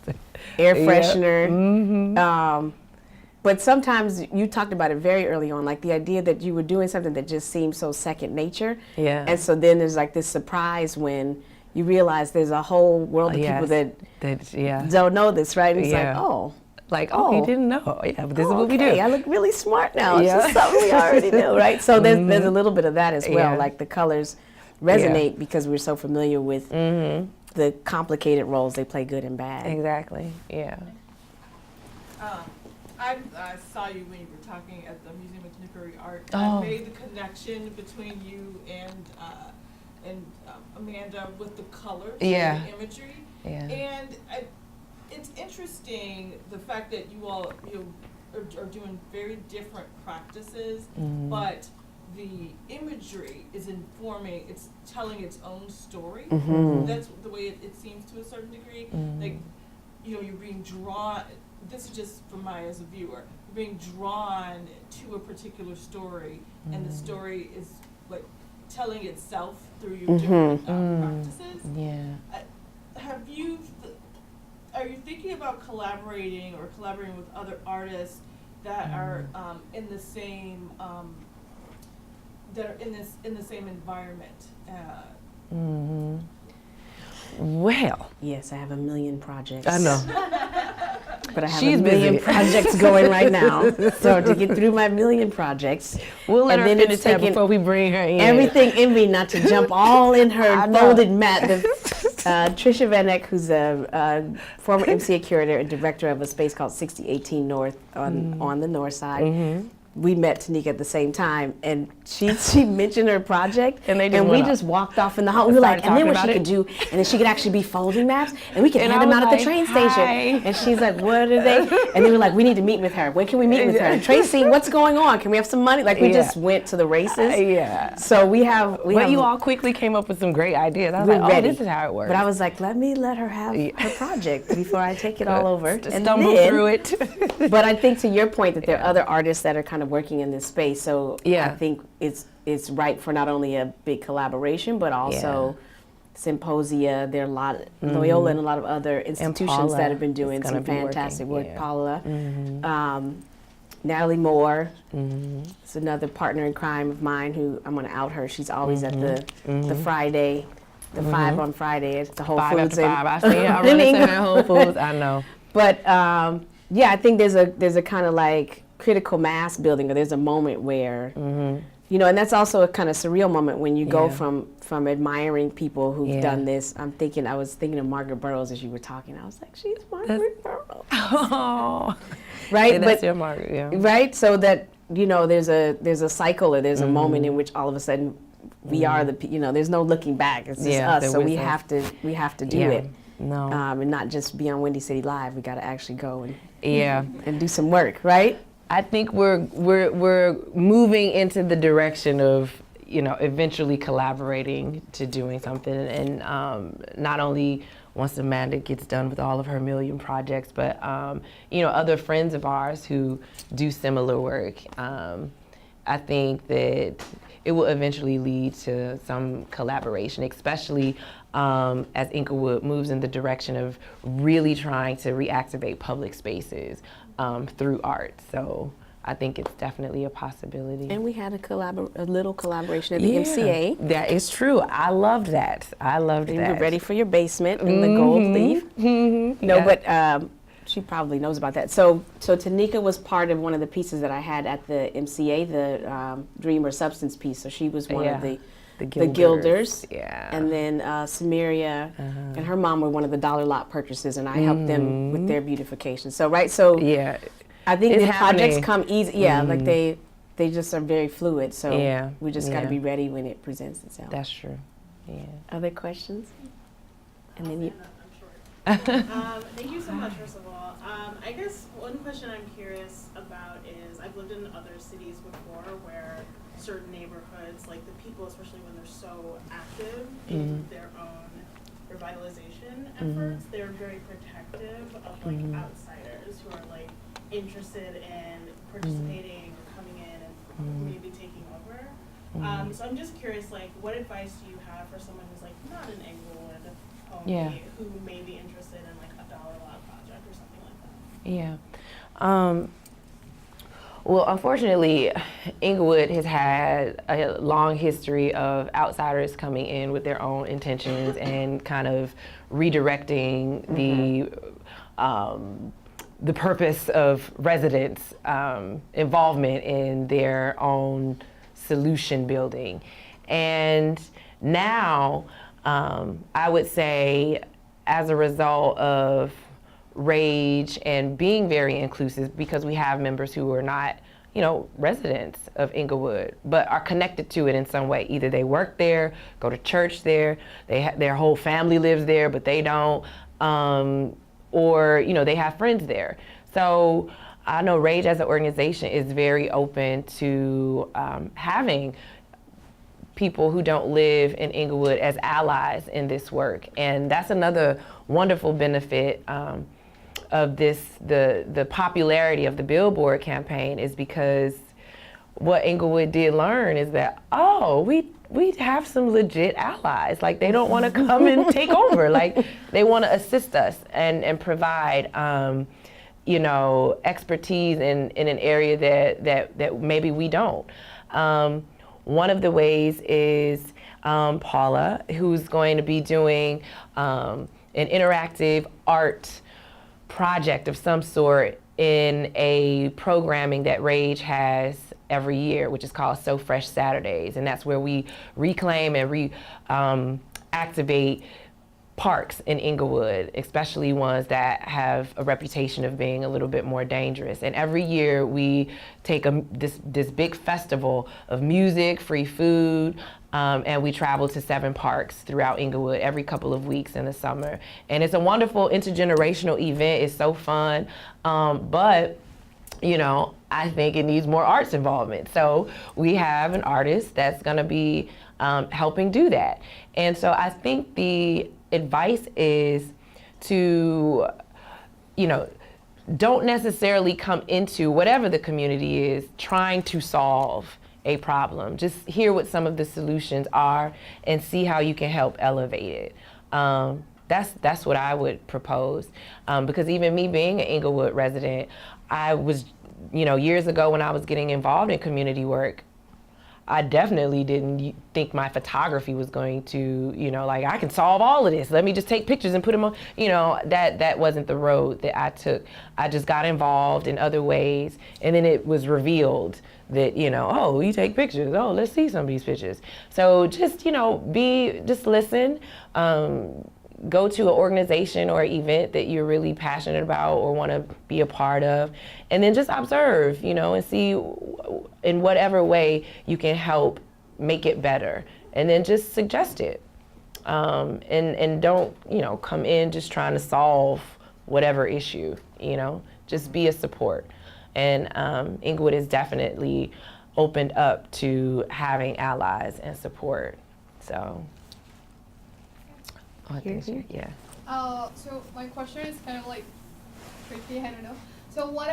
air freshener. But sometimes you talked about it very early on, like the idea that you were doing something that just seemed so second nature. Yeah. And so then there's like this surprise when you realize there's a whole world of people that don't know this, right? And it's like, you didn't know. Yeah, but this is what we do. I look really smart now. It's just something we already knew, right? So there's a little bit of that as well. Like the colors resonate because we're so familiar with the complicated roles they play, good and bad. Exactly. Yeah. I saw you when you were talking at the Museum of Contemporary Art. Oh. I made the connection between you and Amanda with the colors, Yeah. the imagery, Yeah. and it's interesting the fact that you all are doing very different practices, but the imagery is informing, it's telling its own story. That's the way it seems to a certain degree. Like, you're being drawn, this is just for my as a viewer, you're being drawn to a particular story, and the story is like telling itself through your different practices. Yeah. Are you thinking about collaborating with other artists that are in the same in the same environment? Well, Yes, I have a million projects. I know. But I have She's a million busy. projects going right now. So to get through my million projects, We'll let and her then finish it's that taking before we bring her in. everything in me not to jump all in her I know. Foldit Map. Trisha Bennett, who's a former MCA curator and director of a space called 6018 North on the north side, we met Tonika at the same time, and she mentioned her project, And they we just walked off in the hall. We were like, and then what she could do, and then she could actually be folding maps, and we could hand them out at the train station. And she's like, what are they? And they were like, we need to meet with her. When can we meet with her? And Tracy, what's going on? Can we have some money? Like, we just went to the races. So we have. But you all quickly came up with some great ideas. I was like, oh, this is how it works. But I was like, let her have her project before I take it all over. And stumble through it. But I think to your point that there are other artists that are kind of working in this space. So I think it's right for not only a big collaboration, but also symposia. There are a lot, Loyola and a lot of other institutions that have been doing some fantastic work. Paula, Natalie Moore, is another partner in crime of mine who I'm going to out her. She's always at the Friday, the 5 on Friday. It's the Whole Foods. 5 after 5. I see it. I run into her Whole Foods. I know. But yeah, I think there's a kind of like critical mass building, or there's a moment where, you know, and that's also a kind of surreal moment when you go from admiring people who've done this. I was thinking of Margaret Burroughs as you were talking. I was like, she's Margaret Burroughs. Oh, right? Yeah, that's your Margaret, right? So that, you know, there's a cycle, or there's a moment in which all of a sudden we are the, you know, there's no looking back. It's just us. So we have to do it. No. And not just be on Windy City Live. We got to actually go and do some work, right? I think we're moving into the direction of, you know, eventually collaborating to doing something, and not only once Amanda gets done with all of her million projects, but you know, other friends of ours who do similar work. I think that it will eventually lead to some collaboration, especially as Englewood moves in the direction of really trying to reactivate public spaces through art. So I think it's definitely a possibility. And we had a little collaboration at the MCA. That is true. I loved that. And you were ready for your basement in the gold leaf. No, but she probably knows about that. So Tonika was part of one of the pieces that I had at the MCA, the Dream or Substance piece. So she was one of the Gilders. And then Samaria and her mom were one of the dollar lot purchasers, and I helped them with their beautification. So I think the projects come easy. Like they just are very fluid. So we just got to be ready when it presents itself. That's true. Yeah. Other questions? And then you. Thank you so much, first of all. I guess one question I'm curious about is, I've lived in other cities before where certain neighborhoods, like the people, especially when they're so active in their own revitalization efforts, they're very protective of like outsiders who are like interested in participating, coming in and maybe taking over. So I'm just curious, like, what advice do you have for someone who's like not an Englewood homie who may be interested in like a dollar lot project or something like that? Yeah. Well, unfortunately, Englewood has had a long history of outsiders coming in with their own intentions and kind of redirecting the purpose of residents' involvement in their own solution building. And now, I would say, as a result of Rage and being very inclusive, because we have members who are not, you know, residents of Englewood, but are connected to it in some way. Either they work there, go to church there, their whole family lives there, but they don't, or, you know, they have friends there. So I know Rage as an organization is very open to having people who don't live in Englewood as allies in this work. And that's another wonderful benefit of this, the popularity of the billboard campaign, is because what Englewood did learn is that, we have some legit allies. Like, they don't want to come and take over. Like, they want to assist us and provide, you know, expertise in an area that maybe we don't. One of the ways is Paula, who's going to be doing an interactive art project of some sort in a programming that Rage has every year, which is called So Fresh Saturdays. And that's where we reclaim and activate parks in Englewood, especially ones that have a reputation of being a little bit more dangerous. And every year we take this big festival of music, free food, and we travel to 7 parks throughout Englewood every couple of weeks in the summer. And it's a wonderful intergenerational event. It's so fun, but you know, I think it needs more arts involvement. So we have an artist that's going to be helping do that. And so I think the advice is to, you know, don't necessarily come into whatever the community is trying to solve a problem. Just hear what some of the solutions are and see how you can help elevate it. That's what I would propose. Because even me being an Englewood resident, I was, you know, years ago when I was getting involved in community work, I definitely didn't think my photography was going to, you know, like, I can solve all of this. Let me just take pictures and put them on. You know, that wasn't the road that I took. I just got involved in other ways. And then it was revealed that, you know, oh, you take pictures. Oh, let's see some of these pictures. So just, you know, just listen. Go to an organization or event that you're really passionate about or want to be a part of, and then just observe, you know, and see in whatever way you can help make it better, and then just suggest it. And don't, you know, come in just trying to solve whatever issue, you know, just be a support. And Englewood is definitely opened up to having allies and support, so. Oh, yeah. So my question is kind of like tricky, I don't know. So what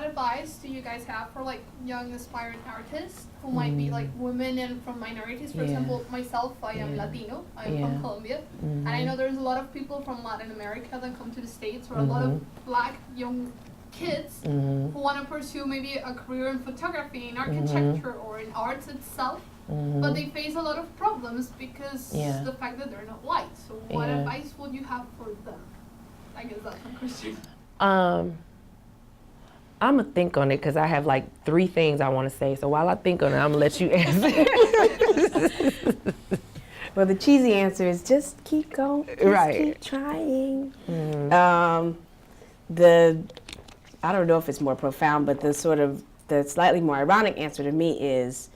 advice do you guys have for like young aspiring artists who might be like women and from minorities? For example, myself, I am Latino, I'm from Colombia, and I know there's a lot of people from Latin America that come to the States, or a lot of black young kids who want to pursue maybe a career in photography, in architecture, or in arts itself. But they face a lot of problems because the fact that they're not white. So what advice would you have for them? I guess that's a question. I'm gonna think on it because I have like 3 things I want to say. So while I think on it, I'm gonna let you answer. Well, the cheesy answer is just keep going, just keep trying. I don't know if it's more profound, but the slightly more ironic answer to me is,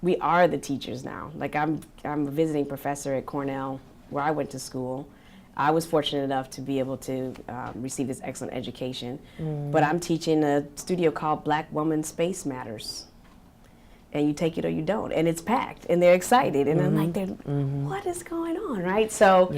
we are the teachers now. Like, I'm a visiting professor at Cornell, where I went to school. I was fortunate enough to be able to receive this excellent education, but I'm teaching a studio called Black Woman Space Matters. And you take it or you don't, and it's packed, and they're excited, and I'm like, what is going on, right? So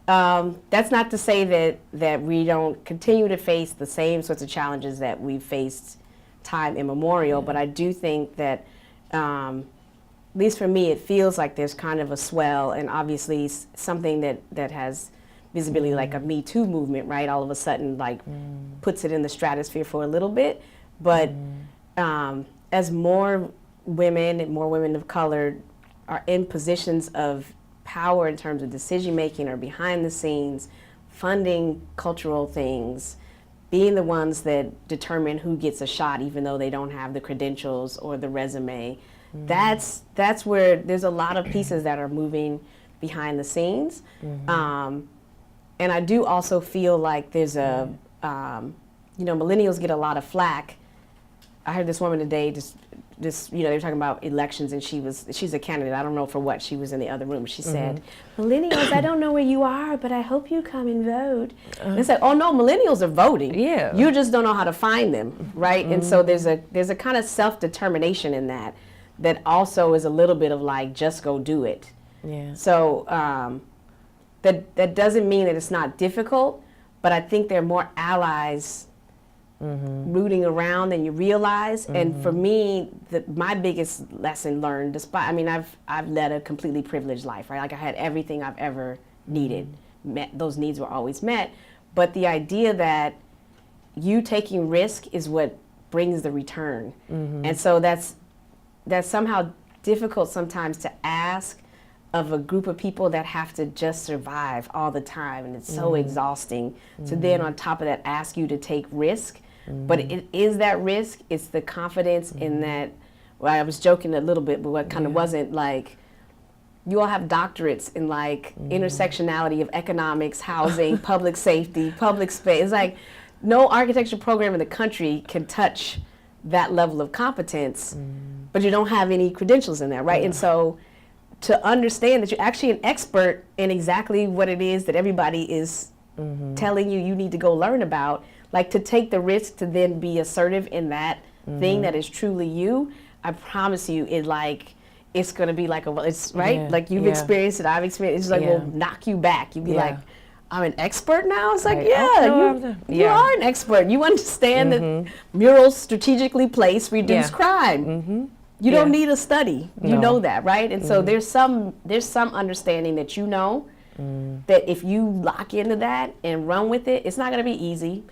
that's not to say that we don't continue to face the same sorts of challenges that we've faced time immemorial, but I do think that at least for me, it feels like there's kind of a swell, and obviously something that has visibility, like a Me Too movement, right? All of a sudden, like, puts it in the stratosphere for a little bit. But as more women and more women of color are in positions of power in terms of decision making or behind the scenes, funding cultural things, being the ones that determine who gets a shot, even though they don't have the credentials or the resume. That's where there's a lot of pieces that are moving behind the scenes. And I do also feel like there's you know, millennials get a lot of flack. I heard this woman today, just you know, they were talking about elections, and she's a candidate. I don't know for what. She was in the other room. She said, millennials, I don't know where you are, but I hope you come and vote. And it's like, oh no, millennials are voting. Yeah. You just don't know how to find them, right? And so there's a kind of self-determination in that also is a little bit of like, just go do it. Yeah. So that doesn't mean that it's not difficult, but I think there are more allies rooting around than you realize. And for me, my biggest lesson learned, despite, I mean, I've led a completely privileged life, right? Like, I had everything I've ever needed. Those needs were always met. But the idea that you taking risk is what brings the return. And so that's somehow difficult sometimes to ask of a group of people that have to just survive all the time, and it's so exhausting to then on top of that ask you to take risk. But it is that risk, it's the confidence in that, well, I was joking a little bit, but what kind of wasn't, like, you all have doctorates in like intersectionality of economics, housing, public safety, public space. It's like no architecture program in the country can touch that level of competence, but you don't have any credentials in there, right? And so to understand that you're actually an expert in exactly what it is that everybody is telling you need to go learn about, like to take the risk to then be assertive in that thing that is truly you, I promise you it's going to be like it's right? Like you've experienced it, I've experienced it. It's like, will knock you back. You'd be like, I'm an expert now? It's like, you are an expert. You understand that murals strategically placed reduce crime. You don't need a study. You know that, right? And so there's some understanding that that if you lock into that and run with it, it's not going to be easy,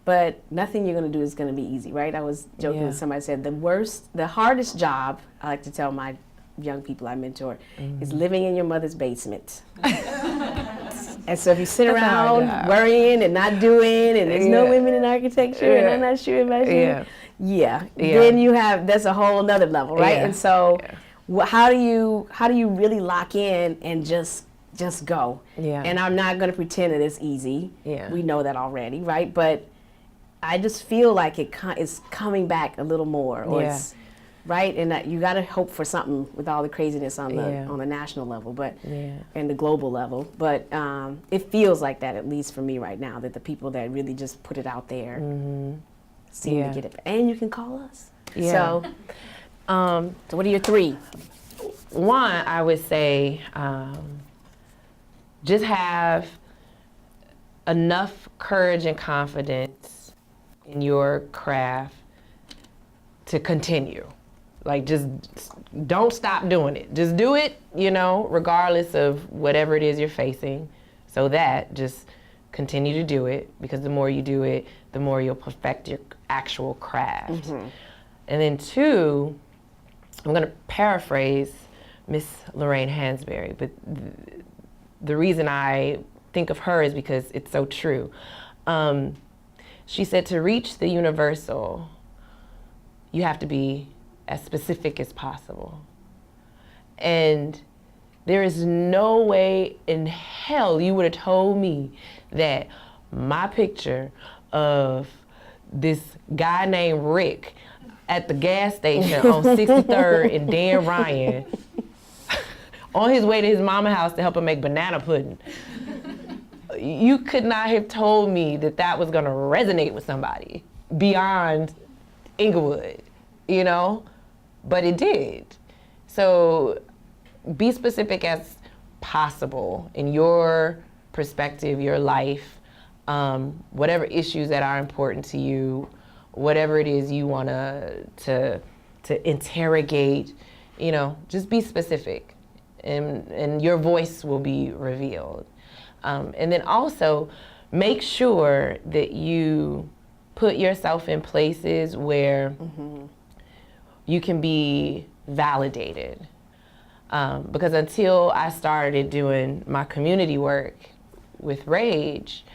but nothing you're going to do is going to be easy, right? I was joking with somebody said the hardest job, I like to tell my young people I mentor, is living in your mother's basement. And so if you sit around worrying and not doing, and there's no women in architecture, and I'm not sure about you, then that's a whole nother level, right? And so how do you really lock in and just go? And I'm not going to pretend that it's easy. We know that already, right? But I just feel like it's coming back a little more, or it's right, and you got to hope for something with all the craziness on the national level, but and the global level. But it feels like that, at least for me right now, that the people that really just put it out there seem to get it. And you can call us. So what are your 3? One, I would say, just have enough courage and confidence in your craft to continue. Like, just don't stop doing it. Just do it, regardless of whatever it is you're facing. So that, just continue to do it, because the more you do it, the more you'll perfect your actual craft. And then 2, I'm going to paraphrase Miss Lorraine Hansberry, but the reason I think of her is because it's so true. She said, to reach the universal, you have to be as specific as possible. And there is no way in hell you would have told me that my picture of this guy named Rick at the gas station on 63rd and Dan Ryan on his way to his mama's house to help him make banana pudding. You could not have told me that was gonna resonate with somebody beyond Englewood, but it did. So be specific as possible in your perspective, your life, whatever issues that are important to you, whatever it is you want to interrogate, just be specific, and your voice will be revealed. And then also make sure that you put yourself in places where you can be validated. Because until I started doing my community work with Rage,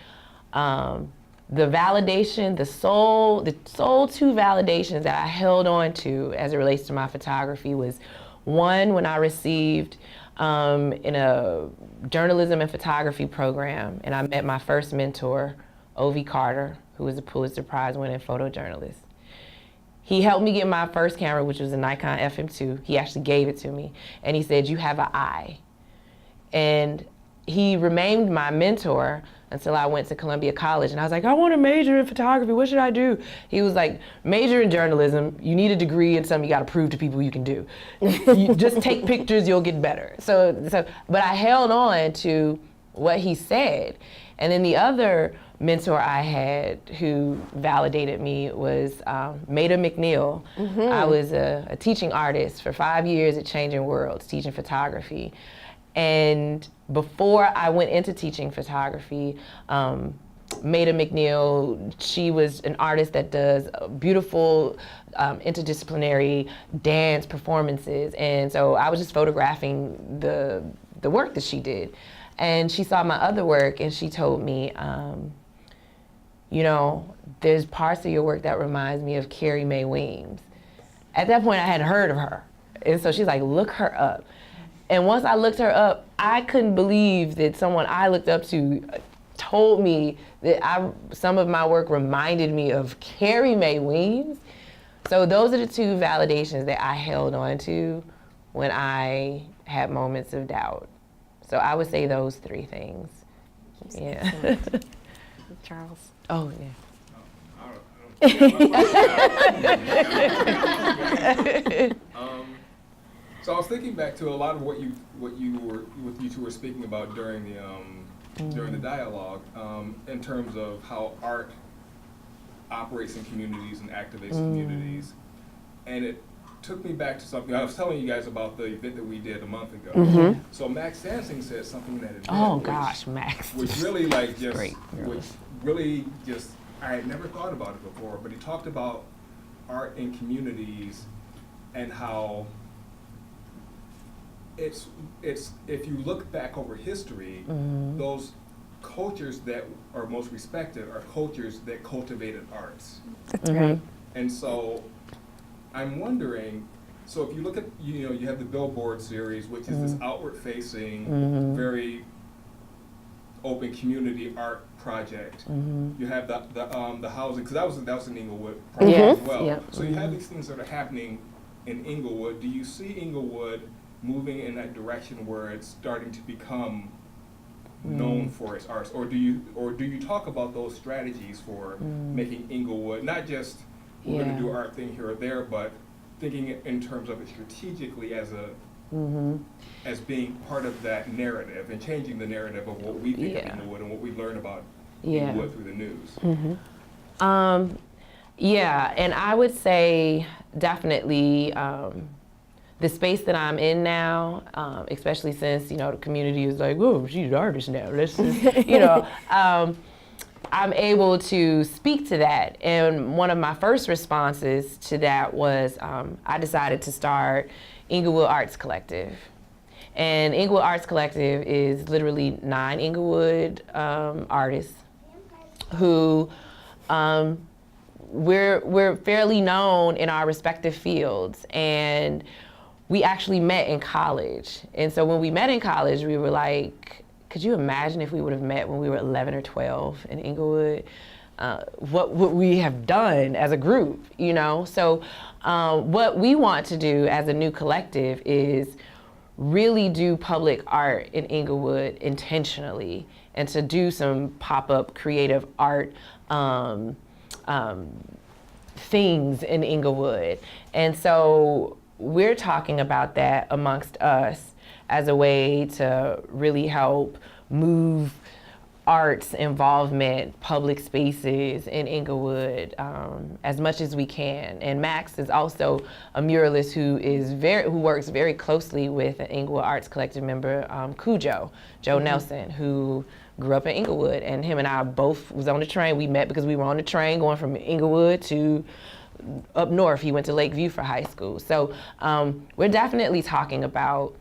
the validation, the sole 2 validations that I held on to as it relates to my photography was, one, when I received in a journalism and photography program, and I met my first mentor, O.V. Carter, who was a Pulitzer Prize winning photojournalist. He helped me get my first camera, which was a Nikon FM2. He actually gave it to me, and he said, "You have an eye." And he remained my mentor until I went to Columbia College, and I was like, "I want to major in photography. What should I do?" He was like, "Major in journalism. You need a degree in something you got to prove to people you can do. You just take pictures, you'll get better." So, but I held on to what he said. And then the other mentor I had who validated me was Maida McNeil. I was a teaching artist for 5 years at Changing Worlds, teaching photography. And before I went into teaching photography, Maida McNeil, she was an artist that does beautiful interdisciplinary dance performances. And so I was just photographing the work that she did. And she saw my other work and she told me, there's parts of your work that reminds me of Carrie Mae Weems. At that point, I hadn't heard of her. And so she's like, look her up. And once I looked her up, I couldn't believe that someone I looked up to told me that some of my work reminded me of Carrie Mae Weems. So those are the two validations that I held on to when I had moments of doubt. So I would say those three things. Yeah. Charles. Oh, yeah. So I was thinking back to a lot of what you two were speaking about during the dialogue, in terms of how art operates in communities and activates communities, and it took me back to something I was telling you guys about the event that we did a month ago. So Max Sansing said something in that event. Oh gosh, Max. Which really like just Great. which really just I had never thought about it before, but he talked about art in communities and how it's if you look back over history, those cultures that are most respected are cultures that cultivated arts. That's right. And so I'm wondering, so if you look at, you have the Billboard series, which is this outward facing, very open community art project. You have the housing, because that was in Englewood project as well. Yep. So you have these things that are happening in Englewood. Do you see Englewood moving in that direction where it's starting to become known for its arts, or do you talk about those strategies for making Englewood not just we're going to do an art thing here or there, but thinking in terms of it strategically as as being part of that narrative and changing the narrative of what we think of Englewood and what we learn about Englewood through the news. Yeah, and I would say definitely the space that I'm in now, especially since, the community is like, whoa, she's an artist now. Let's just, I'm able to speak to that. And one of my first responses to that was I decided to start Englewood Arts Collective. And Englewood Arts Collective is literally 9 Englewood artists who we're fairly known in our respective fields. And we actually met in college. And so when we met in college, we were like, could you imagine if we would have met when we were 11 or 12 in Englewood? What would we have done as a group, So what we want to do as a new collective is really do public art in Englewood intentionally, and to do some pop-up creative art things in Englewood. And so we're talking about that amongst us as a way to really help move arts involvement, public spaces in Englewood as much as we can. And Max is also a muralist who works very closely with an Englewood Arts Collective member, Joe Nelson, who grew up in Englewood. And him and I both was on the train. We met because we were on the train going from Englewood to up north. He went to Lakeview for high school. So we're definitely talking about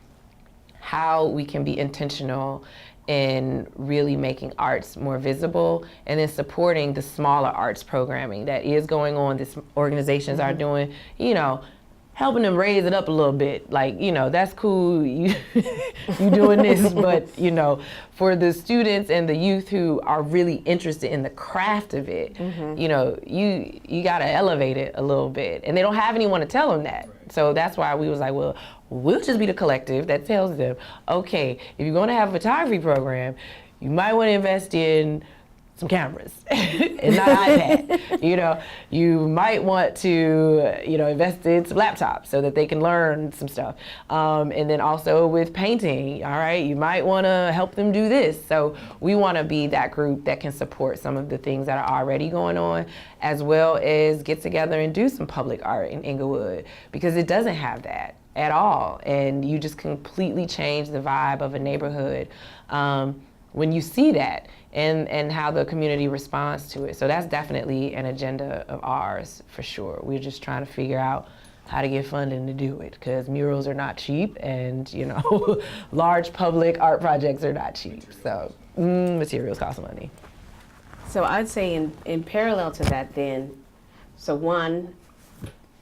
how we can be intentional in really making arts more visible, and then supporting the smaller arts programming that is going on. These organizations are doing, helping them raise it up a little bit. Like, that's cool, you doing this, but, for the students and the youth who are really interested in the craft of it, you gotta elevate it a little bit. And they don't have anyone to tell them that. So that's why we was like, well, we'll just be the collective that tells them, okay, if you're gonna have a photography program, you might wanna invest in some cameras and not iPad. You might want to, invest in some laptops so that they can learn some stuff. And then also with painting, all right, you might want to help them do this. So we want to be that group that can support some of the things that are already going on, as well as get together and do some public art in Englewood, because it doesn't have that at all. And you just completely change the vibe of a neighborhood when you see that. And how the community responds to it. So that's definitely an agenda of ours, for sure. We're just trying to figure out how to get funding to do it, because murals are not cheap, and large public art projects are not cheap. So materials cost money. So I'd say in parallel to that then, so one,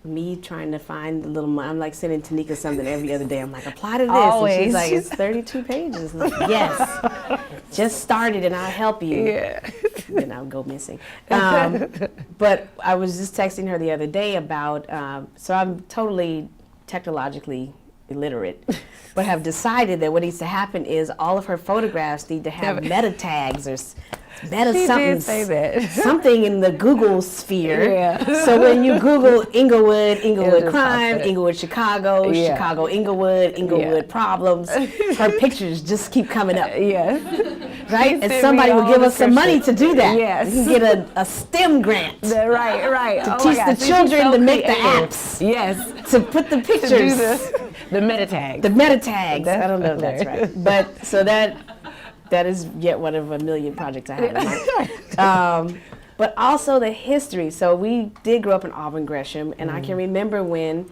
me trying to find the little, I'm like sending Tonika something every other day. I'm like, apply to this. Always. And she's like, it's 32 pages. I'm like, yes, just started and I'll help you. Yeah. Then I'll go missing. But I was just texting her the other day about, so I'm totally technologically illiterate, but have decided that what needs to happen is all of her photographs need to have meta tags or meta She something, did say that. something in the Google sphere. Yeah. So when you Google Inglewood, Inglewood just crime, pops up. Inglewood Chicago, Yeah. Chicago Inglewood, Inglewood problems, her pictures just keep coming up. Yes. Right? She And sent somebody me will all give the us some money to do that. Yes. We can get a STEM grant Right. to Oh my teach gosh, the she's children so to make the creative. apps, Yes. to put the To pictures, do the meta tag. the meta tags. That's I don't know if that's hilarious. right. But so that is yet one of a million projects I have in mind. But also the history. So we did grow up in Auburn Gresham, and I can remember when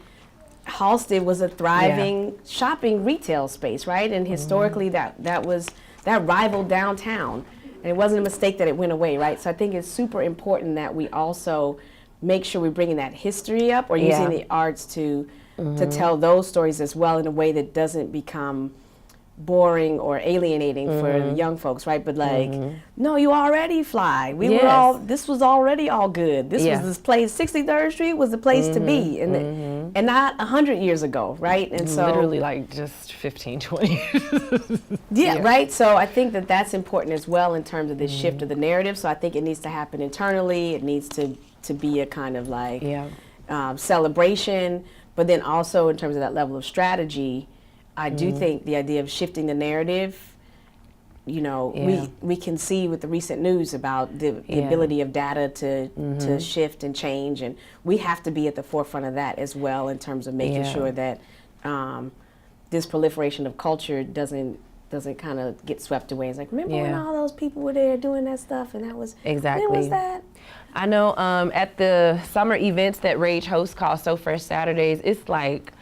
Halstead was a thriving shopping retail space, right? And historically that rivaled downtown. And it wasn't a mistake that it went away, right? So I think it's super important that we also make sure we're bringing that history up or using the arts to tell those stories as well in a way that doesn't become boring or alienating for young folks, right? But like, no, you already fly. This was already all good. This was this place, 63rd Street was the place to be, and not 100 years ago, right? And so literally like just 15, 20 years. yeah, right? So I think that that's important as well in terms of this shift of the narrative. So I think it needs to happen internally. It needs to be a kind of like celebration, but then also in terms of that level of strategy, I do think the idea of shifting the narrative, you know, we can see with the recent news about the ability of data to shift and change, and we have to be at the forefront of that as well in terms of making sure that this proliferation of culture doesn't kind of get swept away. It's like, remember when all those people were there doing that stuff, and that was Exactly. when was that? I know at the summer events that Rage hosts called So Fresh Saturdays, it's like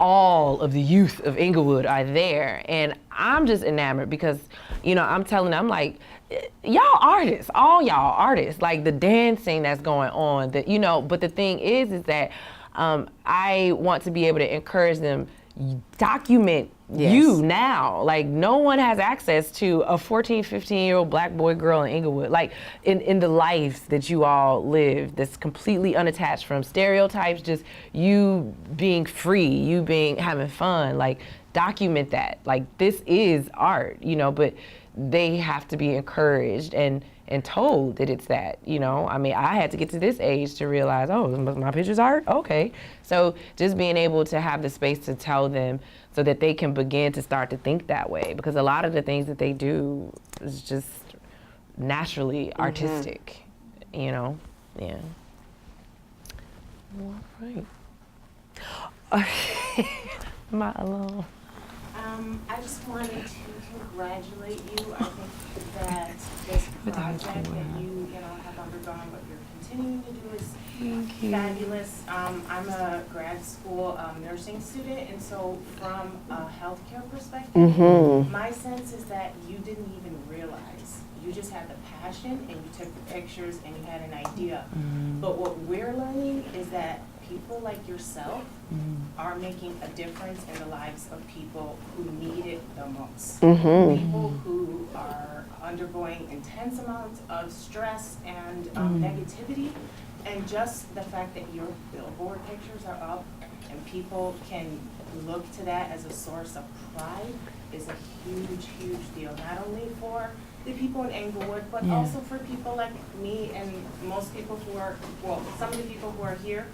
all of the youth of Englewood are there, and I'm just enamored because, you know, I'm telling them, I'm like, y'all artists, all y'all artists, like the dancing that's going on, that, you know, but the thing is that I want to be able to encourage them, document you now. Like, no one has access to a 14, 15-year-old black boy, girl in Englewood, like in the lives that you all live, that's completely unattached from stereotypes, just you being free, you having fun, like document that. Like, this is art, you know, but they have to be encouraged and told that it's that, you know. I mean, I had to get to this age to realize, oh, my picture's art? Okay. So just being able to have the space to tell them so that they can begin to start to think that way, because a lot of the things that they do is just naturally artistic, you know. Yeah. All right. Am I alone? I just wanted to congratulate you. I think that this project that you have undergone, what you're continuing to do is fabulous. I'm a grad school nursing student, and so from a healthcare perspective, my sense is that you didn't even realize. You just had the passion, and you took the pictures, and you had an idea. But what we're learning is that people like yourself are making a difference in the lives of people who need it the most. People who are undergoing intense amounts of stress and negativity, and just the fact that your billboard pictures are up and people can look to that as a source of pride is a huge, huge deal, not only for the people in Englewood, but also for people like me and most people who are, well, some of the people who are here,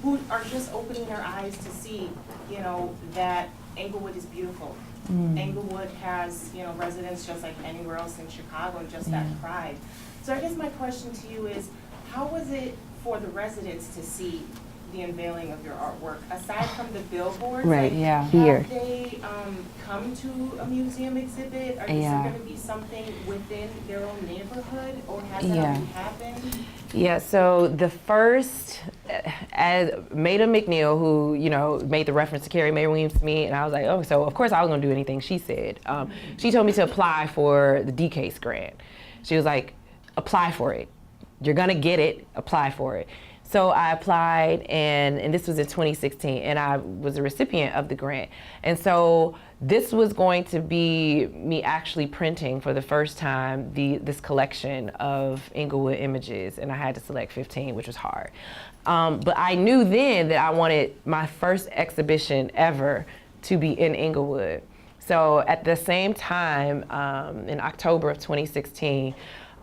who are just opening their eyes to see, you know, that Englewood is beautiful. Englewood has, you know, residents just like anywhere else in Chicago, and just that pride. So I guess my question to you is, how was it for the residents to see the unveiling of your artwork, aside from the billboards? Right, like, yeah. Have they come to a museum exhibit? Or is there going to be something within their own neighborhood, or has that already happened? Yeah, so the first, as Maida McNeil, who, you know, made the reference to Carrie Mae Williams to me, and I was like, oh, so of course I was gonna do anything she said. She told me to apply for the DCASE grant. She was like, apply for it. You're gonna get it, apply for it. So I applied, and this was in 2016, and I was a recipient of the grant. And so this was going to be me actually printing for the first time this collection of Englewood images, and I had to select 15, which was hard. But I knew then that I wanted my first exhibition ever to be in Englewood. So at the same time, in October of 2016,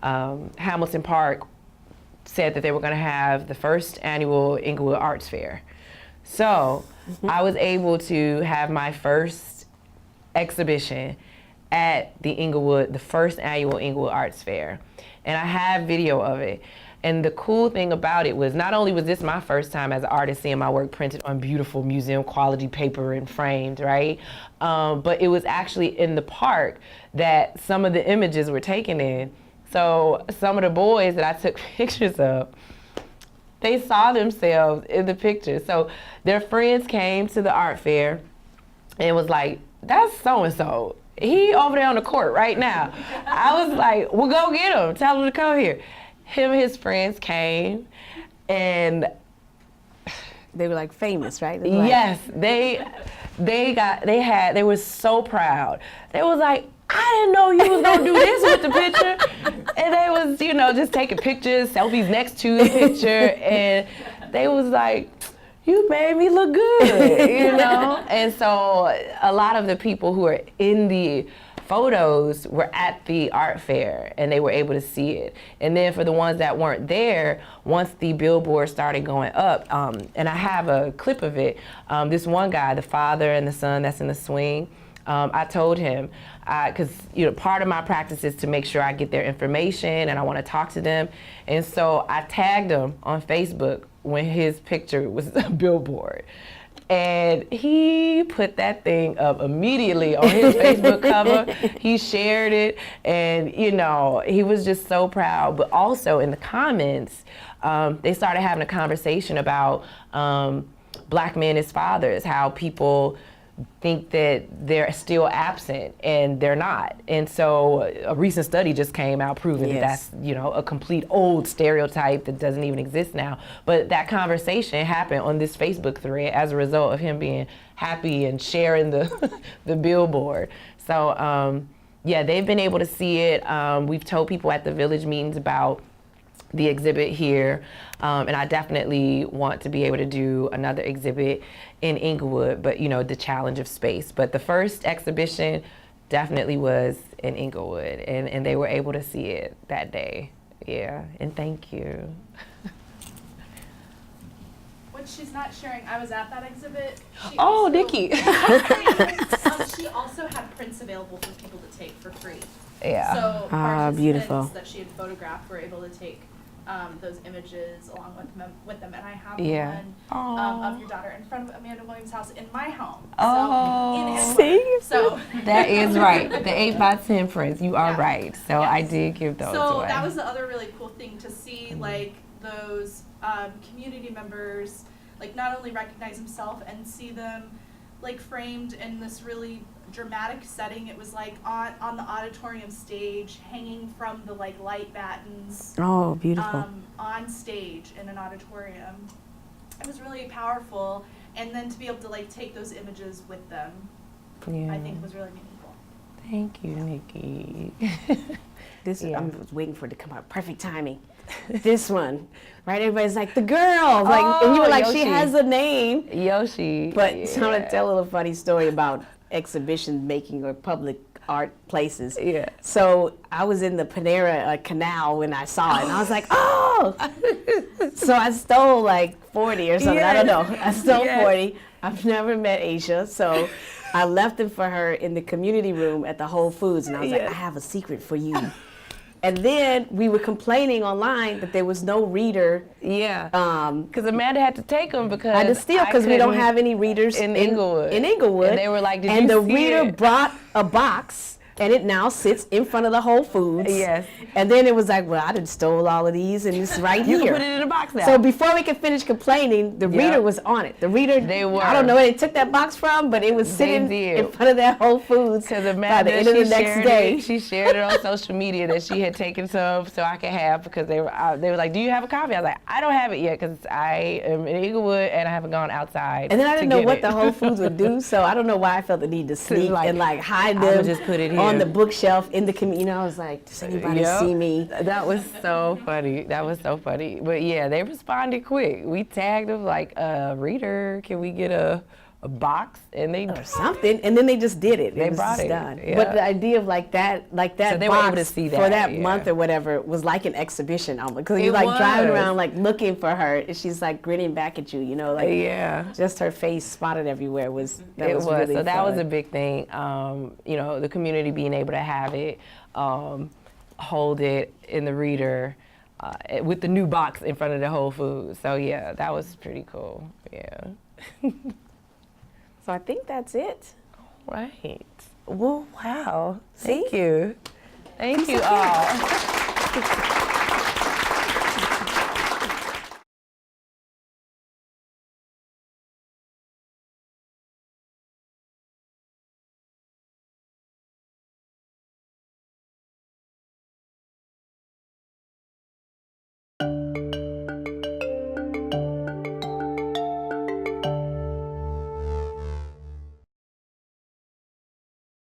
Hamilton Park said that they were going to have the first annual Englewood Arts Fair. So I was able to have my first exhibition at the first annual Englewood Arts Fair. And I have video of it. And the cool thing about it was not only was this my first time as an artist seeing my work printed on beautiful museum quality paper and framed, right? But it was actually in the park that some of the images were taken in. So some of the boys that I took pictures of, they saw themselves in the pictures. So their friends came to the art fair and was like, that's so-and-so. He over there on the court right now. I was like, well, go get him. Tell him to come here. Him and his friends came, and They were like famous, right? yes, they were so proud. They was like, I didn't know you was gonna do this with the picture. And they was, just taking pictures, selfies next to the picture, and they was like, you made me look good, And so a lot of the people who are in the photos were at the art fair and they were able to see it. And then for the ones that weren't there, once the billboard started going up, and I have a clip of it, this one guy, the father and the son that's in the swing, I told him, because part of my practice is to make sure I get their information and I want to talk to them. And so I tagged him on Facebook when his picture was a billboard. And he put that thing up immediately on his Facebook cover. He shared it, and he was just so proud. But also in the comments, they started having a conversation about Black men as fathers, how people think that they're still absent and they're not. And so a recent study just came out proving that that's, a complete old stereotype that doesn't even exist now. But that conversation happened on this Facebook thread as a result of him being happy and sharing the the billboard. So they've been able to see it. We've told people at the village meetings about the exhibit here, and I definitely want to be able to do another exhibit in Englewood, but the challenge of space. But the first exhibition definitely was in Englewood, and they were able to see it that day. Yeah, and thank you. What she's not sharing, I was at that exhibit. Nikki. She also had prints available for people to take for free. Yeah. So participants beautiful. that she had photographed were able to take those images along with them, and I have one of your daughter in front of Amanda Williams' house in my home. So That is right. The 8x10 prints. You are right. So I did give those away. That was the other really cool thing to see, like those community members, like not only recognize himself and see them like framed in this really dramatic setting. It was like on the auditorium stage, hanging from the like light battens. Oh, beautiful. On stage in an auditorium. It was really powerful, and then to be able to like take those images with them, I think was really meaningful. Thank you, Nikki. I was waiting for it to come out. Perfect timing. This one, right? Everybody's like, the girl. And you were like, Yoshi. she has a name. Yoshi. But I'm going to tell a little funny story about exhibition making or public art places. Yeah. So I was in the Panera Canal when I saw it, and I was like, oh! So I stole like 40 or something. I don't know. I stole 40. I've never met Aisha, so I left them for her in the community room at the Whole Foods, and I was like, I have a secret for you. And then we were complaining online that there was no reader. Yeah. Because Amanda had to take them because I had to steal because we don't have any readers in Englewood. In Englewood. And they were like, the reader brought a box and it now sits in front of the Whole Foods. Yes. And then it was like, well, I done stole all of these, and it's right You here. can put it in a box now. So before we could finish complaining, the reader was on it. The reader, They were. I don't know where they took that box from, but it was sitting did. in front of that Whole Foods Because by the end of the next day. She shared it on social media that she had taken some so I could have, because they were like, do you have a copy? I was like, I don't have it yet because I am in Englewood and I haven't gone outside. And then I didn't to know get what it. the Whole Foods would do, so I don't know why I felt the need to sneak like, and like hide I'ma them just put it on here. the bookshelf in the community. I was like, does anybody Yep. see me? That was so funny. That was so funny. But yeah, they responded quick. We tagged them like, reader, can we get a box? And they Or something, and then they just did it. They It was brought just it, done. yeah. But the idea of like that So they were box able to see for that, that yeah. month or whatever was like an exhibition almost. Because It you're like driving was. around like looking for her, and she's like grinning back at you, you know, like yeah. just her face spotted everywhere was that It was was. really So that fun. was a big thing. You know, the community being able to have it, hold it in the reader with the new box in front of the Whole Foods. So yeah, that was pretty cool. Yeah. So I think that's it. Right. Well, wow. Thank you. Thank you all.